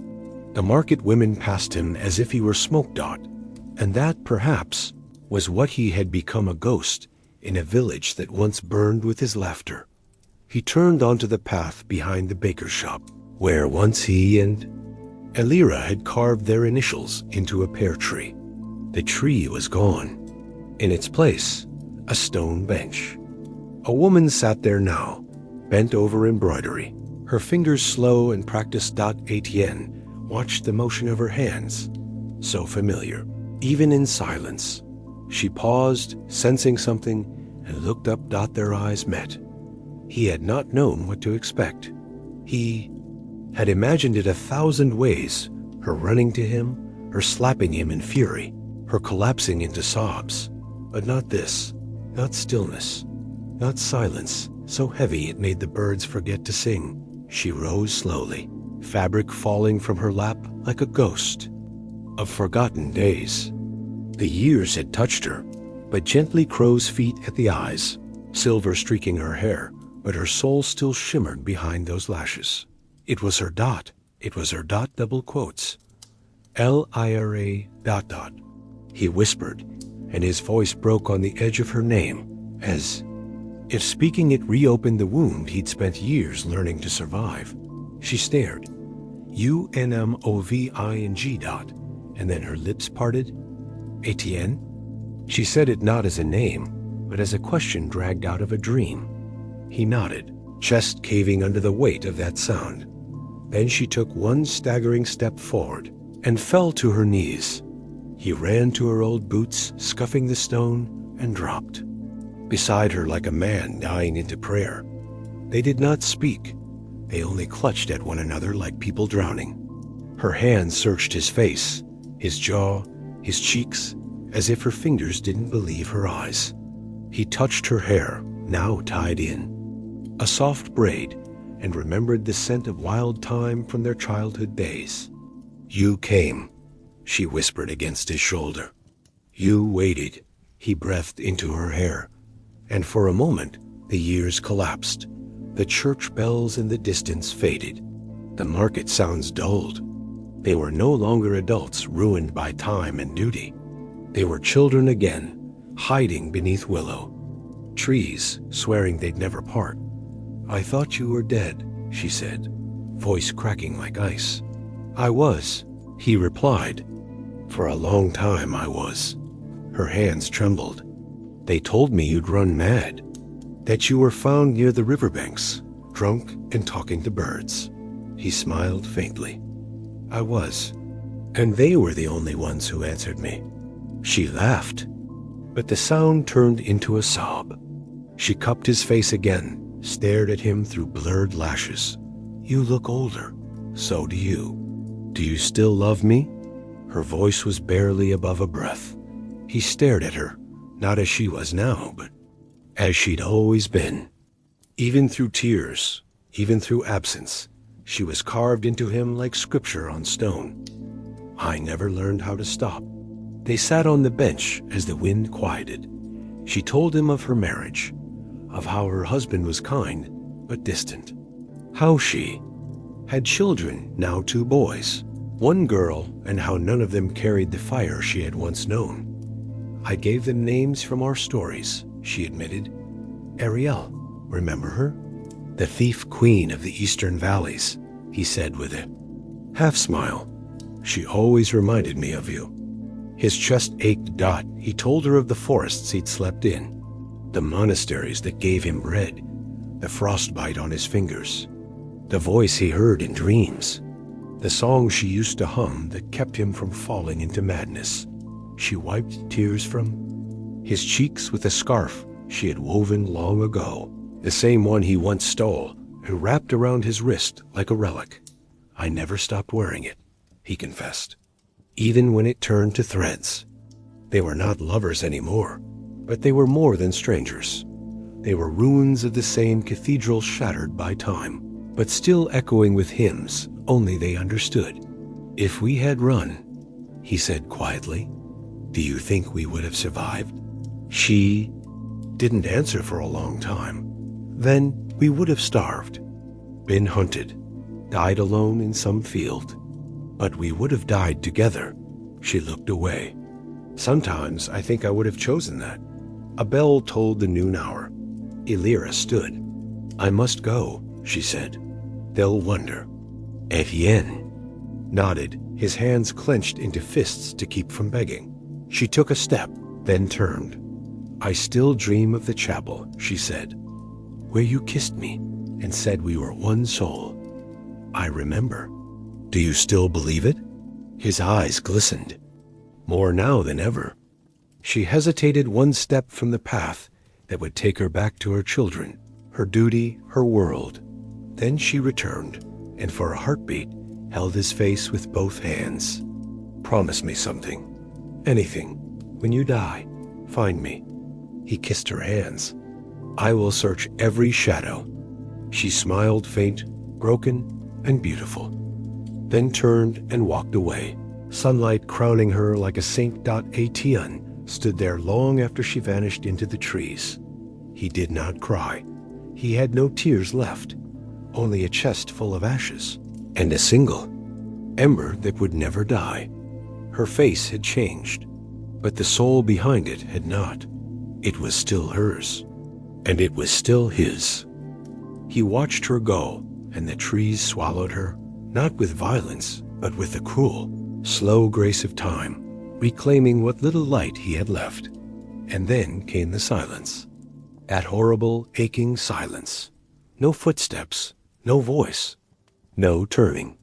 The market women passed him as if he were smoke dot, and that, perhaps, was what he had become, a ghost in a village that once burned with his laughter. He turned onto the path behind the baker's shop, where once he and Elira had carved their initials into a pear tree. The tree was gone. In its place, a stone bench. A woman sat there now, bent over embroidery. Her fingers slow and practiced. Etienne watched the motion of her hands, so familiar, even in silence. She paused, sensing something, and looked up. Their eyes met. He had not known what to expect. He had imagined it 1,000 ways, her running to him, her slapping him in fury, her collapsing into sobs. But not this, not stillness, not silence, so heavy it made the birds forget to sing. She rose slowly, fabric falling from her lap like a ghost of forgotten days. The years had touched her, but gently crow's feet at the eyes, silver streaking her hair, but her soul still shimmered behind those lashes. It was her dot. It was her dot, double quotes. Lira ... He whispered, and his voice broke on the edge of her name, as if speaking it reopened the wound he'd spent years learning to survive. She stared. UNMOVING ... and then her lips parted. Etienne? She said it not as a name, but as a question dragged out of a dream. He nodded, chest caving under the weight of that sound. Then she took one staggering step forward and fell to her knees. He ran to her old boots, scuffing the stone, and dropped beside her like a man dying into prayer. They did not speak. They only clutched at one another like people drowning. Her hands searched his face, his jaw, his cheeks, as if her fingers didn't believe her eyes. He touched her hair, now tied in, a soft braid, and remembered the scent of wild thyme from their childhood days. You came, she whispered against his shoulder. You waited. He breathed into her hair, and for a moment the years collapsed. The church bells in the distance faded. The market sounds dulled. They were no longer adults ruined by time and duty. They were children again, hiding beneath willow trees, swearing they'd never part. I thought you were dead, she said, voice cracking like ice. I was, he replied. For a long time I was. Her hands trembled. They told me you'd run mad, that you were found near the riverbanks, drunk and talking to birds. He smiled faintly. I was, and they were the only ones who answered me. She laughed, but the sound turned into a sob. She cupped his face again, stared at him through blurred lashes. You look older. So do you. Do you still love me? Her voice was barely above a breath. He stared at her, not as she was now, but as she'd always been. Even through tears, even through absence, she was carved into him like scripture on stone. I never learned how to stop. They sat on the bench as the wind quieted. She told him of her marriage, of how her husband was kind but distant, how she had children, now 2 boys, 1 girl, and how none of them carried the fire she had once known. I gave them names from our stories, she admitted. Ariel, remember her? The thief queen of the eastern valleys, he said with a half-smile. She always reminded me of you. His chest ached. He told her of the forests he'd slept in, the monasteries that gave him bread, the frostbite on his fingers, the voice he heard in dreams, the song she used to hum that kept him from falling into madness. She wiped tears from his cheeks with a scarf she had woven long ago, the same one he once stole and wrapped around his wrist like a relic. I never stopped wearing it, he confessed, even when it turned to threads. They were not lovers anymore, but they were more than strangers. They were ruins of the same cathedral shattered by time, but still echoing with hymns only they understood. If we had run, he said quietly, Do you think we would have survived? She didn't answer for a long time. Then we would have starved, been hunted, died alone in some field. But we would have died together. She looked away. Sometimes I think I would have chosen that. A bell tolled the noon hour. Elira stood. I must go, she said. They'll wonder. Etienne nodded, his hands clenched into fists to keep from begging. She took a step, then turned. I still dream of the chapel, she said, where you kissed me and said we were one soul. I remember. Do you still believe it? His eyes glistened. More now than ever. She hesitated one step from the path that would take her back to her children, her duty, her world. Then she returned, and for a heartbeat, held his face with both hands. Promise me something. Anything. When you die, find me. He kissed her hands. I will search every shadow. She smiled faint, broken, and beautiful. Then turned and walked away. Sunlight crowning her like a Saint Etienne stood there long after she vanished into the trees. He did not cry. He had no tears left, only a chest full of ashes, and a single ember that would never die. Her face had changed, but the soul behind it had not. It was still hers, and it was still his. He watched her go, and the trees swallowed her, not with violence, but with the cruel, slow grace of time, reclaiming what little light he had left. And then came the silence. That horrible, aching silence. No footsteps, no voice, no turning.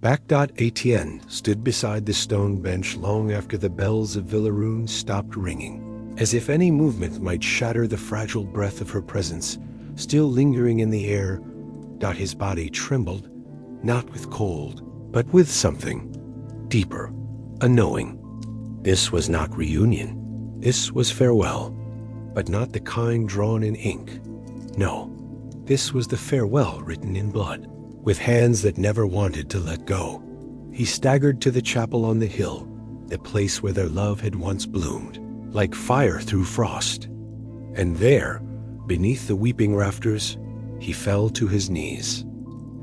Etienne stood beside the stone bench long after the bells of Villaroon stopped ringing, as if any movement might shatter the fragile breath of her presence, still lingering in the air. His body trembled, not with cold, but with something deeper, a knowing. This was not reunion. This was farewell, but not the kind drawn in ink. No, this was the farewell written in blood, with hands that never wanted to let go. He staggered to the chapel on the hill, the place where their love had once bloomed, like fire through frost. And there, beneath the weeping rafters, he fell to his knees.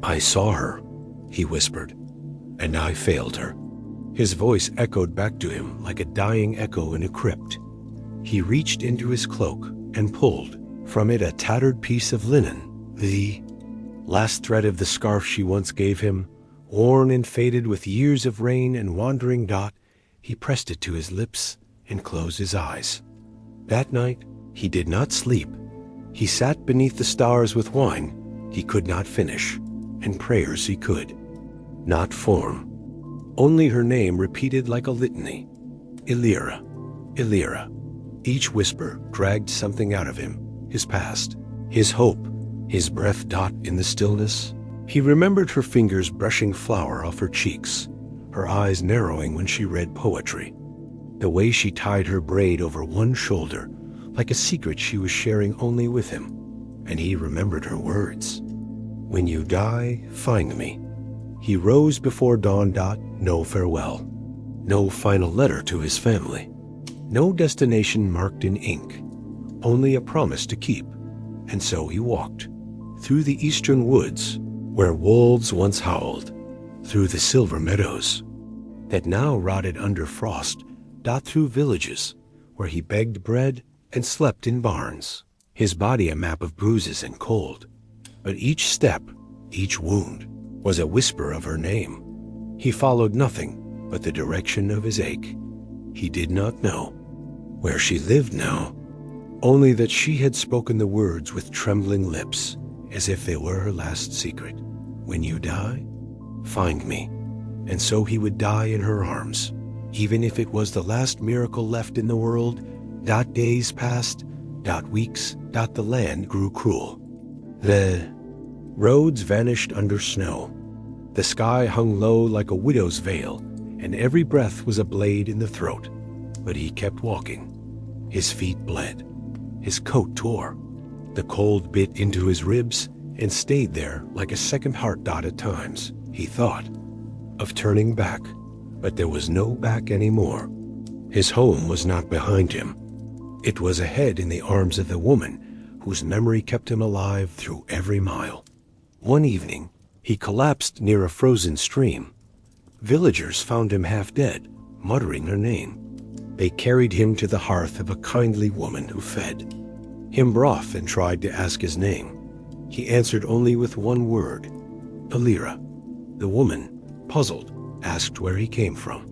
I saw her, he whispered, and I failed her. His voice echoed back to him like a dying echo in a crypt. He reached into his cloak and pulled from it a tattered piece of linen, the last thread of the scarf she once gave him, worn and faded with years of rain and wandering. He pressed it to his lips and closed his eyes. That night, he did not sleep. He sat beneath the stars with wine he could not finish, and prayers he could not form. Only her name repeated like a litany. Elira, Elira. Each whisper dragged something out of him, his past, his hope, his breath. In the stillness, he remembered her fingers brushing flour off her cheeks, her eyes narrowing when she read poetry, the way she tied her braid over one shoulder, like a secret she was sharing only with him. And he remembered her words. When you die, find me. He rose before dawn. No farewell, no final letter to his family, no destination marked in ink, only a promise to keep. And so he walked through the eastern woods where wolves once howled, through the silver meadows that now rotted under frost, through villages where he begged bread and slept in barns, his body a map of bruises and cold. But each step, each wound, was a whisper of her name. He followed nothing but the direction of his ache. He did not know where she lived now, only that she had spoken the words with trembling lips, as if they were her last secret. When you die, find me. And so he would die in her arms, even if it was the last miracle left in the world. Days passed, weeks, the land grew cruel. The roads vanished under snow. The sky hung low like a widow's veil, and every breath was a blade in the throat. But he kept walking. His feet bled. His coat tore. The cold bit into his ribs and stayed there like a second heart. At times, he thought of turning back, but there was no back anymore. His home was not behind him. It was ahead in the arms of the woman whose memory kept him alive through every mile. One evening, he collapsed near a frozen stream. Villagers found him half dead, muttering her name. They carried him to the hearth of a kindly woman who fed him broth and tried to ask his name. He answered only with one word, Elira. The woman, puzzled, asked where he came from.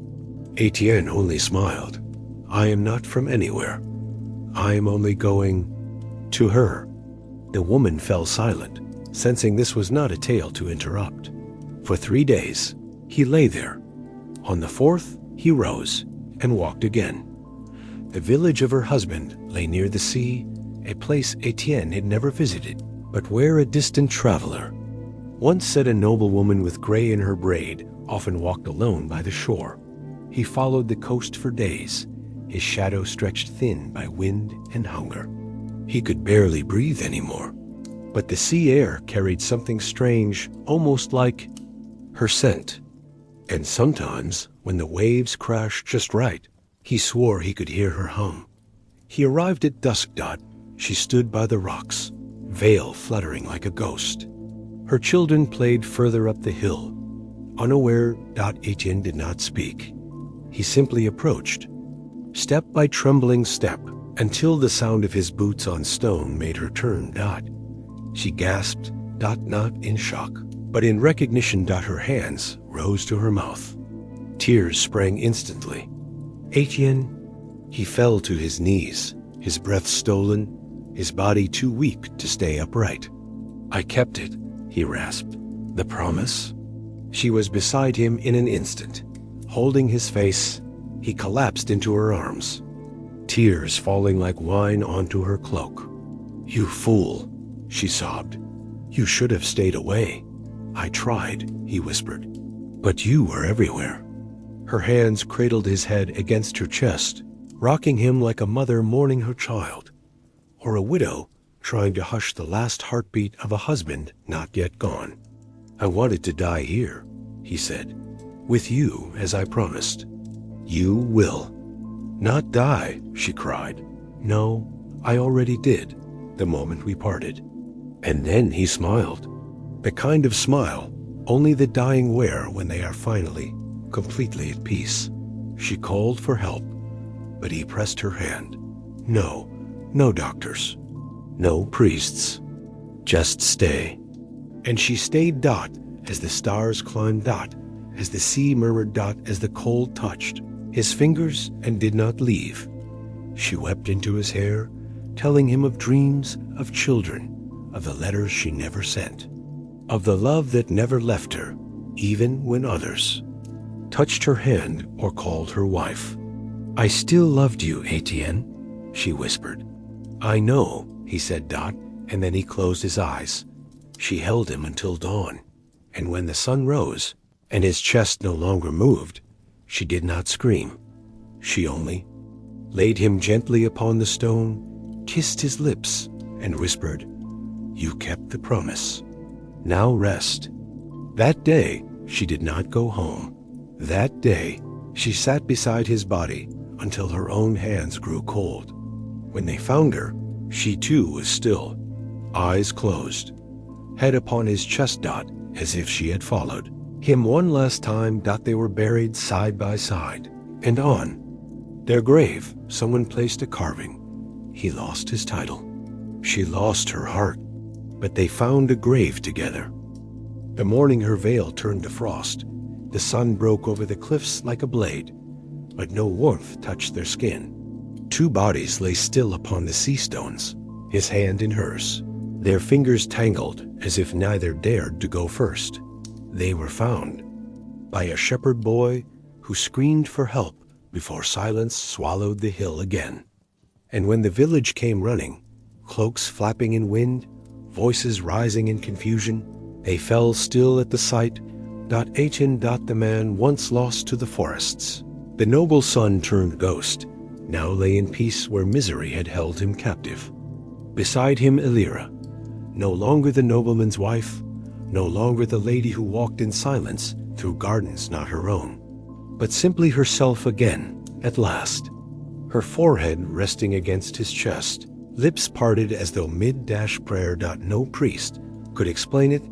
Etienne only smiled. I am not from anywhere. I am only going to her. The woman fell silent, sensing this was not a tale to interrupt. For 3 days, he lay there. On the 4th, he rose and walked again. The village of her husband lay near the sea, a place Etienne had never visited, but where a distant traveler. Once said a noblewoman with gray in her braid often walked alone by the shore. He followed the coast for days, his shadow stretched thin by wind and hunger. He could barely breathe anymore, but the sea air carried something strange, almost like her scent. And sometimes, when the waves crashed just right, he swore he could hear her hum. He arrived at dusk. She stood by the rocks, veil fluttering like a ghost. Her children played further up the hill. Unaware, Etienne did not speak. He simply approached, step by trembling step, until the sound of his boots on stone made her turn. She gasped, not in shock, but in recognition. Her hands rose to her mouth. Tears sprang instantly. Etienne, he fell to his knees, his breath stolen, his body too weak to stay upright. I kept it, he rasped. The promise? She was beside him in an instant. Holding his face, he collapsed into her arms, tears falling like wine onto her cloak. You fool, she sobbed. You should have stayed away. I tried, he whispered, but you were everywhere. Her hands cradled his head against her chest, rocking him like a mother mourning her child, or a widow trying to hush the last heartbeat of a husband not yet gone. I wanted to die here, he said, with you as I promised. You will. Not die, she cried. No, I already did, the moment we parted. And then he smiled. The kind of smile only the dying wear when they are finally, completely at peace. She called for help, but he pressed her hand. No, no doctors, no priests, just stay. And she stayed. As the stars climbed. As the sea murmured. As the cold touched his fingers and did not leave. She wept into his hair, telling him of dreams, of children, of the letters she never sent, of the love that never left her, even when others touched her hand or called her wife. I still loved you, Etienne, she whispered. I know, he said. And then he closed his eyes. She held him until dawn, and when the sun rose and his chest no longer moved, she did not scream. She only laid him gently upon the stone, kissed his lips, and whispered, You kept the promise. Now rest. That day, she did not go home. That day, she sat beside his body until her own hands grew cold. When they found her, she too was still, eyes closed, head upon his chest. As if she had followed him one last time. They were buried side by side, and on their grave someone placed a carving. He lost his title. She lost her heart, but they found a grave together. The morning her veil turned to frost, the sun broke over the cliffs like a blade, but no warmth touched their skin. 2 bodies lay still upon the sea stones, his hand in hers, their fingers tangled as if neither dared to go first. They were found by a shepherd boy who screamed for help before silence swallowed the hill again. And when the village came running, cloaks flapping in wind, voices rising in confusion, they fell still at the sight. Etienne, the man once lost to the forests, the noble son turned ghost, now lay in peace where misery had held him captive. Beside him Elira, no longer the nobleman's wife, no longer the lady who walked in silence through gardens not her own, but simply herself again, at last, her forehead resting against his chest, lips parted as though mid-prayer. No priest could explain it,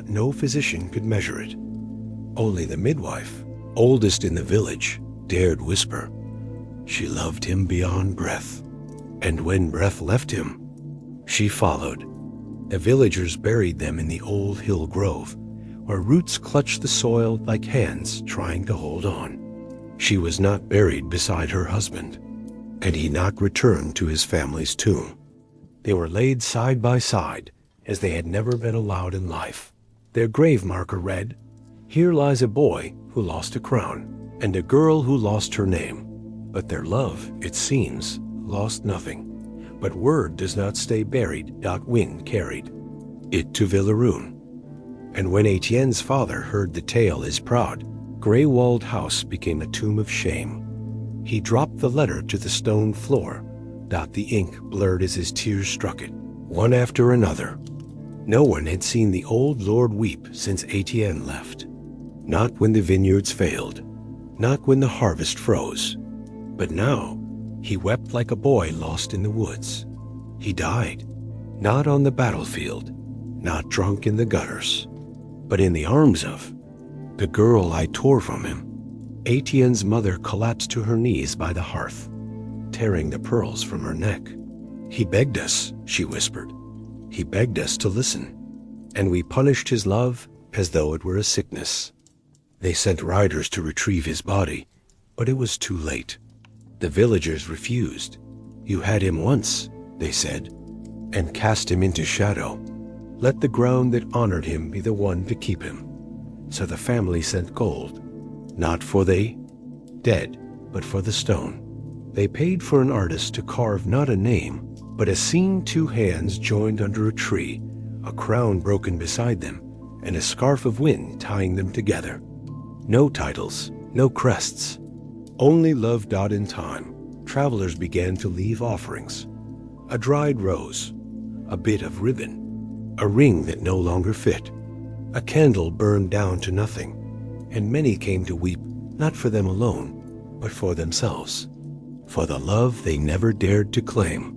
no physician could measure it. Only the midwife, oldest in the village, dared whisper. She loved him beyond breath, and when breath left him, she followed. The villagers buried them in the old hill grove, where roots clutched the soil like hands trying to hold on. She was not buried beside her husband, and he not returned to his family's tomb. They were laid side by side, as they had never been allowed in life. Their grave marker read, "Here lies a boy who lost a crown, and a girl who lost her name. But their love, it seems, lost nothing. But word does not stay buried. Wind carried it to Villaroon." And when Etienne's father heard the tale, his proud, gray-walled house became a tomb of shame. He dropped the letter to the stone floor. The ink blurred as his tears struck it, one after another. No one had seen the old lord weep since Etienne left. Not when the vineyards failed, not when the harvest froze. But now, he wept like a boy lost in the woods. He died, not on the battlefield, not drunk in the gutters, but in the arms of the girl I tore from him. Etienne's mother collapsed to her knees by the hearth, tearing the pearls from her neck. "He begged us," she whispered. "He begged us to listen, and we punished his love as though it were a sickness. They sent riders to retrieve his body, but it was too late. The villagers refused. 'You had him once,' they said, 'and cast him into shadow. Let the ground that honored him be the one to keep him.' So the family sent gold, not for the dead, but for the stone. They paid for an artist to carve not a name, but a scene, two hands joined under a tree, a crown broken beside them, and a scarf of wind tying them together. No titles, no crests, only love. In time, travelers began to leave offerings. A dried rose, a bit of ribbon, a ring that no longer fit, a candle burned down to nothing, and many came to weep not for them alone, but for themselves, for the love they never dared to claim,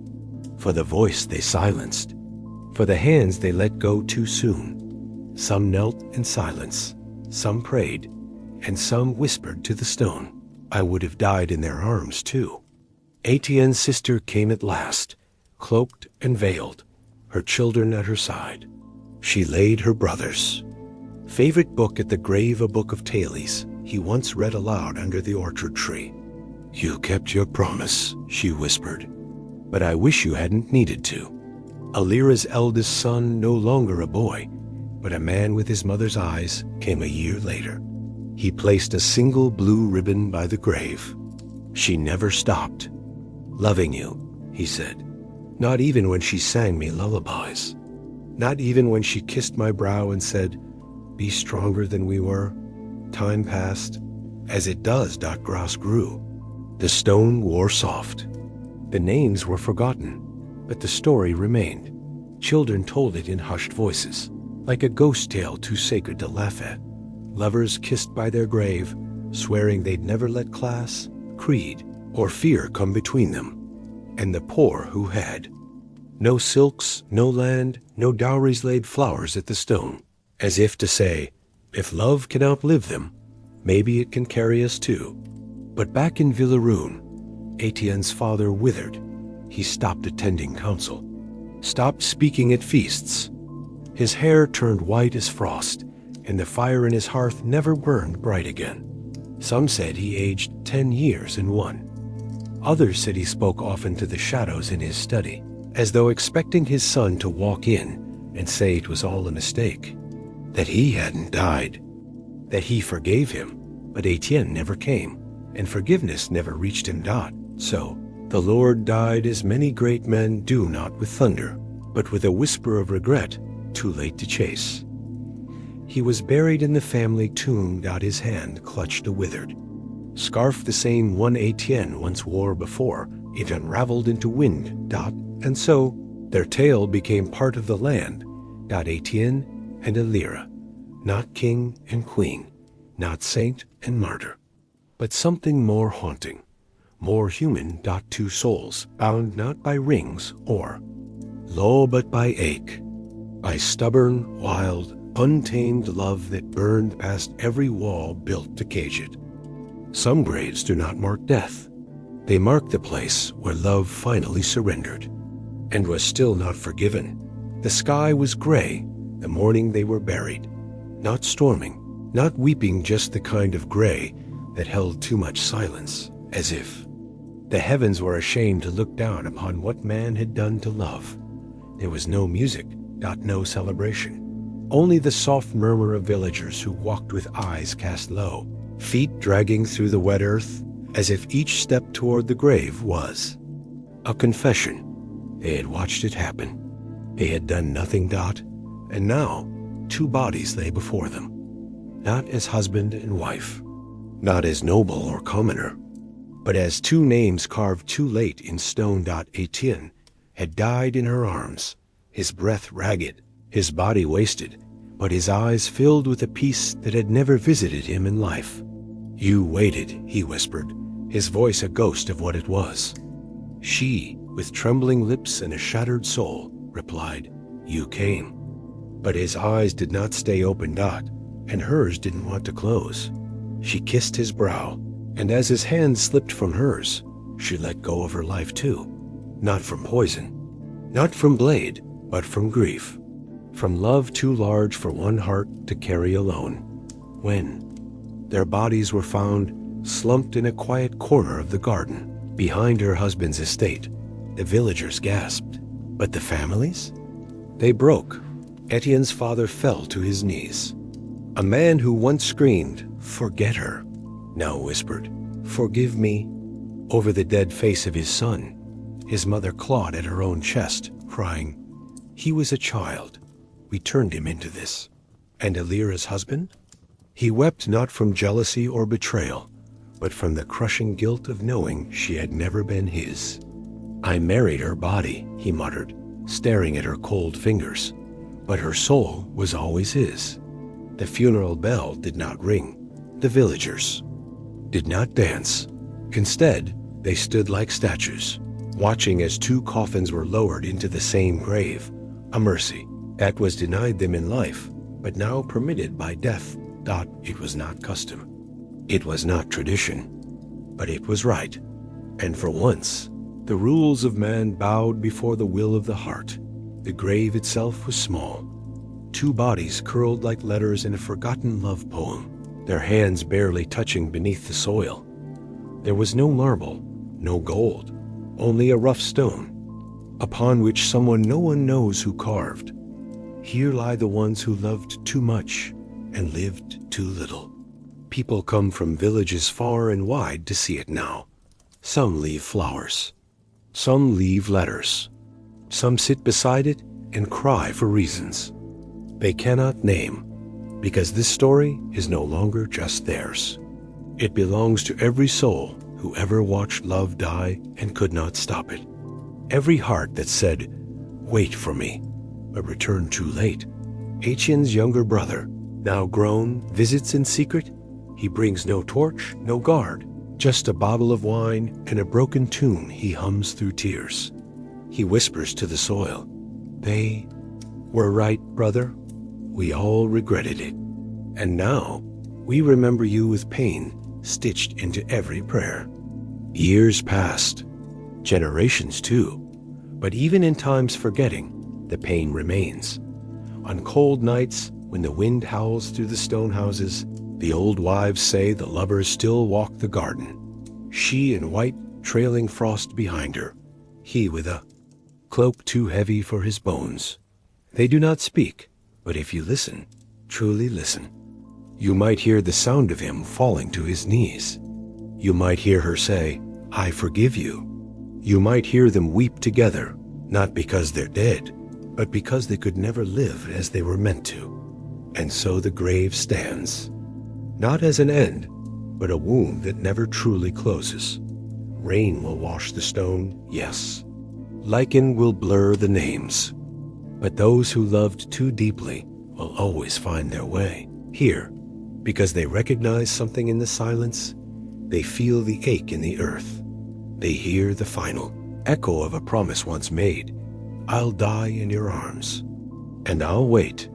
for the voice they silenced, for the hands they let go too soon. Some knelt in silence, some prayed, and some whispered to the stone. I would have died in their arms too. Etienne's sister came at last, cloaked and veiled, her children at her side. She laid her brother's favorite book at the grave, a book of tales he once read aloud under the orchard tree. "You kept your promise," she whispered, "but I wish you hadn't needed to." Alira's eldest son, no longer a boy, but a man with his mother's eyes, came a year later. He placed a single blue ribbon by the grave. "She never stopped loving you," he said. "Not even when she sang me lullabies. Not even when she kissed my brow and said, 'Be stronger than we were.' Time passed. As it does, grass grew. The stone wore soft. The names were forgotten, but the story remained. Children told it in hushed voices, like a ghost tale too sacred to laugh at. Lovers kissed by their grave, swearing they'd never let class, creed, or fear come between them. And the poor who had. No silks, no land, no dowries, laid flowers at the stone, as if to say, if love can outlive them, maybe it can carry us too. But back in Villaroon, Etienne's father withered. He stopped attending council, stopped speaking at feasts. His hair turned white as frost, and the fire in his hearth never burned bright again. Some said he aged 10 years in one. Others said he spoke often to the shadows in his study, as though expecting his son to walk in and say it was all a mistake, that he hadn't died, that he forgave him, but Etienne never came, and forgiveness never reached him. So, the Lord died as many great men do, not with thunder, but with a whisper of regret, too late to chase. He was buried in the family tomb. His hand clutched a withered scarf, the same one Etienne once wore before it unraveled into wind. And so their tale became part of the land. Etienne and Alira, not king and queen, not saint and martyr, but something more haunting, more human. Two souls, bound not by rings or law but by ache, by stubborn, wild, untamed love that burned past every wall built to cage it. Some graves do not mark death. They mark the place where love finally surrendered and was still not forgiven. The sky was gray the morning they were buried, not storming, not weeping, just the kind of gray that held too much silence, as if the heavens were ashamed to look down upon what man had done to love. There was no music, no celebration, only the soft murmur of villagers who walked with eyes cast low, feet dragging through the wet earth, as if each step toward the grave was a confession. They had watched it happen. They had done nothing. And now 2 bodies lay before them, not as husband and wife, not as noble or commoner, but as 2 names carved too late in stone. Etienne had died in her arms, his breath ragged, his body wasted, but his eyes filled with a peace that had never visited him in life. You waited, he whispered, his voice a ghost of what it was. She, with trembling lips and a shattered soul, replied, you came. But his eyes did not stay open. And hers didn't want to close. She kissed his brow, and as his hand slipped from hers, she let go of her life too. Not from poison, not from blade, but from grief, from love too large for one heart to carry alone. When their bodies were found slumped in a quiet corner of the garden, behind her husband's estate, the villagers gasped. But the families? They broke. Etienne's father fell to his knees. A man who once screamed, forget her, now whispered, forgive me, over the dead face of his son. His mother clawed at her own chest, crying, he was a child. We turned him into this. And Elira's husband? He wept not from jealousy or betrayal, but from the crushing guilt of knowing she had never been his. I married her body, he muttered, staring at her cold fingers, but her soul was always his. The funeral bell did not ring. The villagers did not dance. Instead, they stood like statues, watching as 2 coffins were lowered into the same grave, a mercy that was denied them in life, but now permitted by death. It was not custom. It was not tradition, but it was right. And for once, the rules of man bowed before the will of the heart. The grave itself was small. 2 bodies curled like letters in a forgotten love poem, their hands barely touching beneath the soil. There was no marble, no gold, only a rough stone, upon which someone no one knows who carved, here lie the ones who loved too much and lived too little. People come from villages far and wide to see it now. Some leave flowers. Some leave letters. Some sit beside it and cry for reasons they cannot name, because this story is no longer just theirs. It belongs to every soul who ever watched love die and could not stop it. Every heart that said, wait for me, but returned too late. Etienne's younger brother, now grown, visits in secret. He brings no torch, no guard, just a bottle of wine and a broken tune he hums through tears. He whispers to the soil, they were right, brother. We all regretted it. And now we remember you with pain stitched into every prayer. Years passed, generations too, but even in time's forgetting, the pain remains. On cold nights, when the wind howls through the stone houses, the old wives say the lovers still walk the garden, she in white, trailing frost behind her, he with a cloak too heavy for his bones. They do not speak, but if you listen, truly listen, you might hear the sound of him falling to his knees. You might hear her say, I forgive you. You might hear them weep together, not because they're dead, but because they could never live as they were meant to. And so the grave stands, not as an end, but a wound that never truly closes. Rain will wash the stone, yes. Lichen will blur the names. But those who loved too deeply will always find their way here, because they recognize something in the silence. They feel the ache in the earth. They hear the final echo of a promise once made. I'll die in your arms, and I'll wait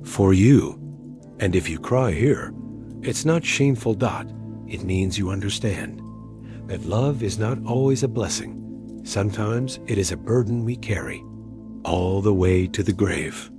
for you. And if you cry here, it's not shameful, Dot. It means you understand that love is not always a blessing. Sometimes it is a burden we carry all the way to the grave.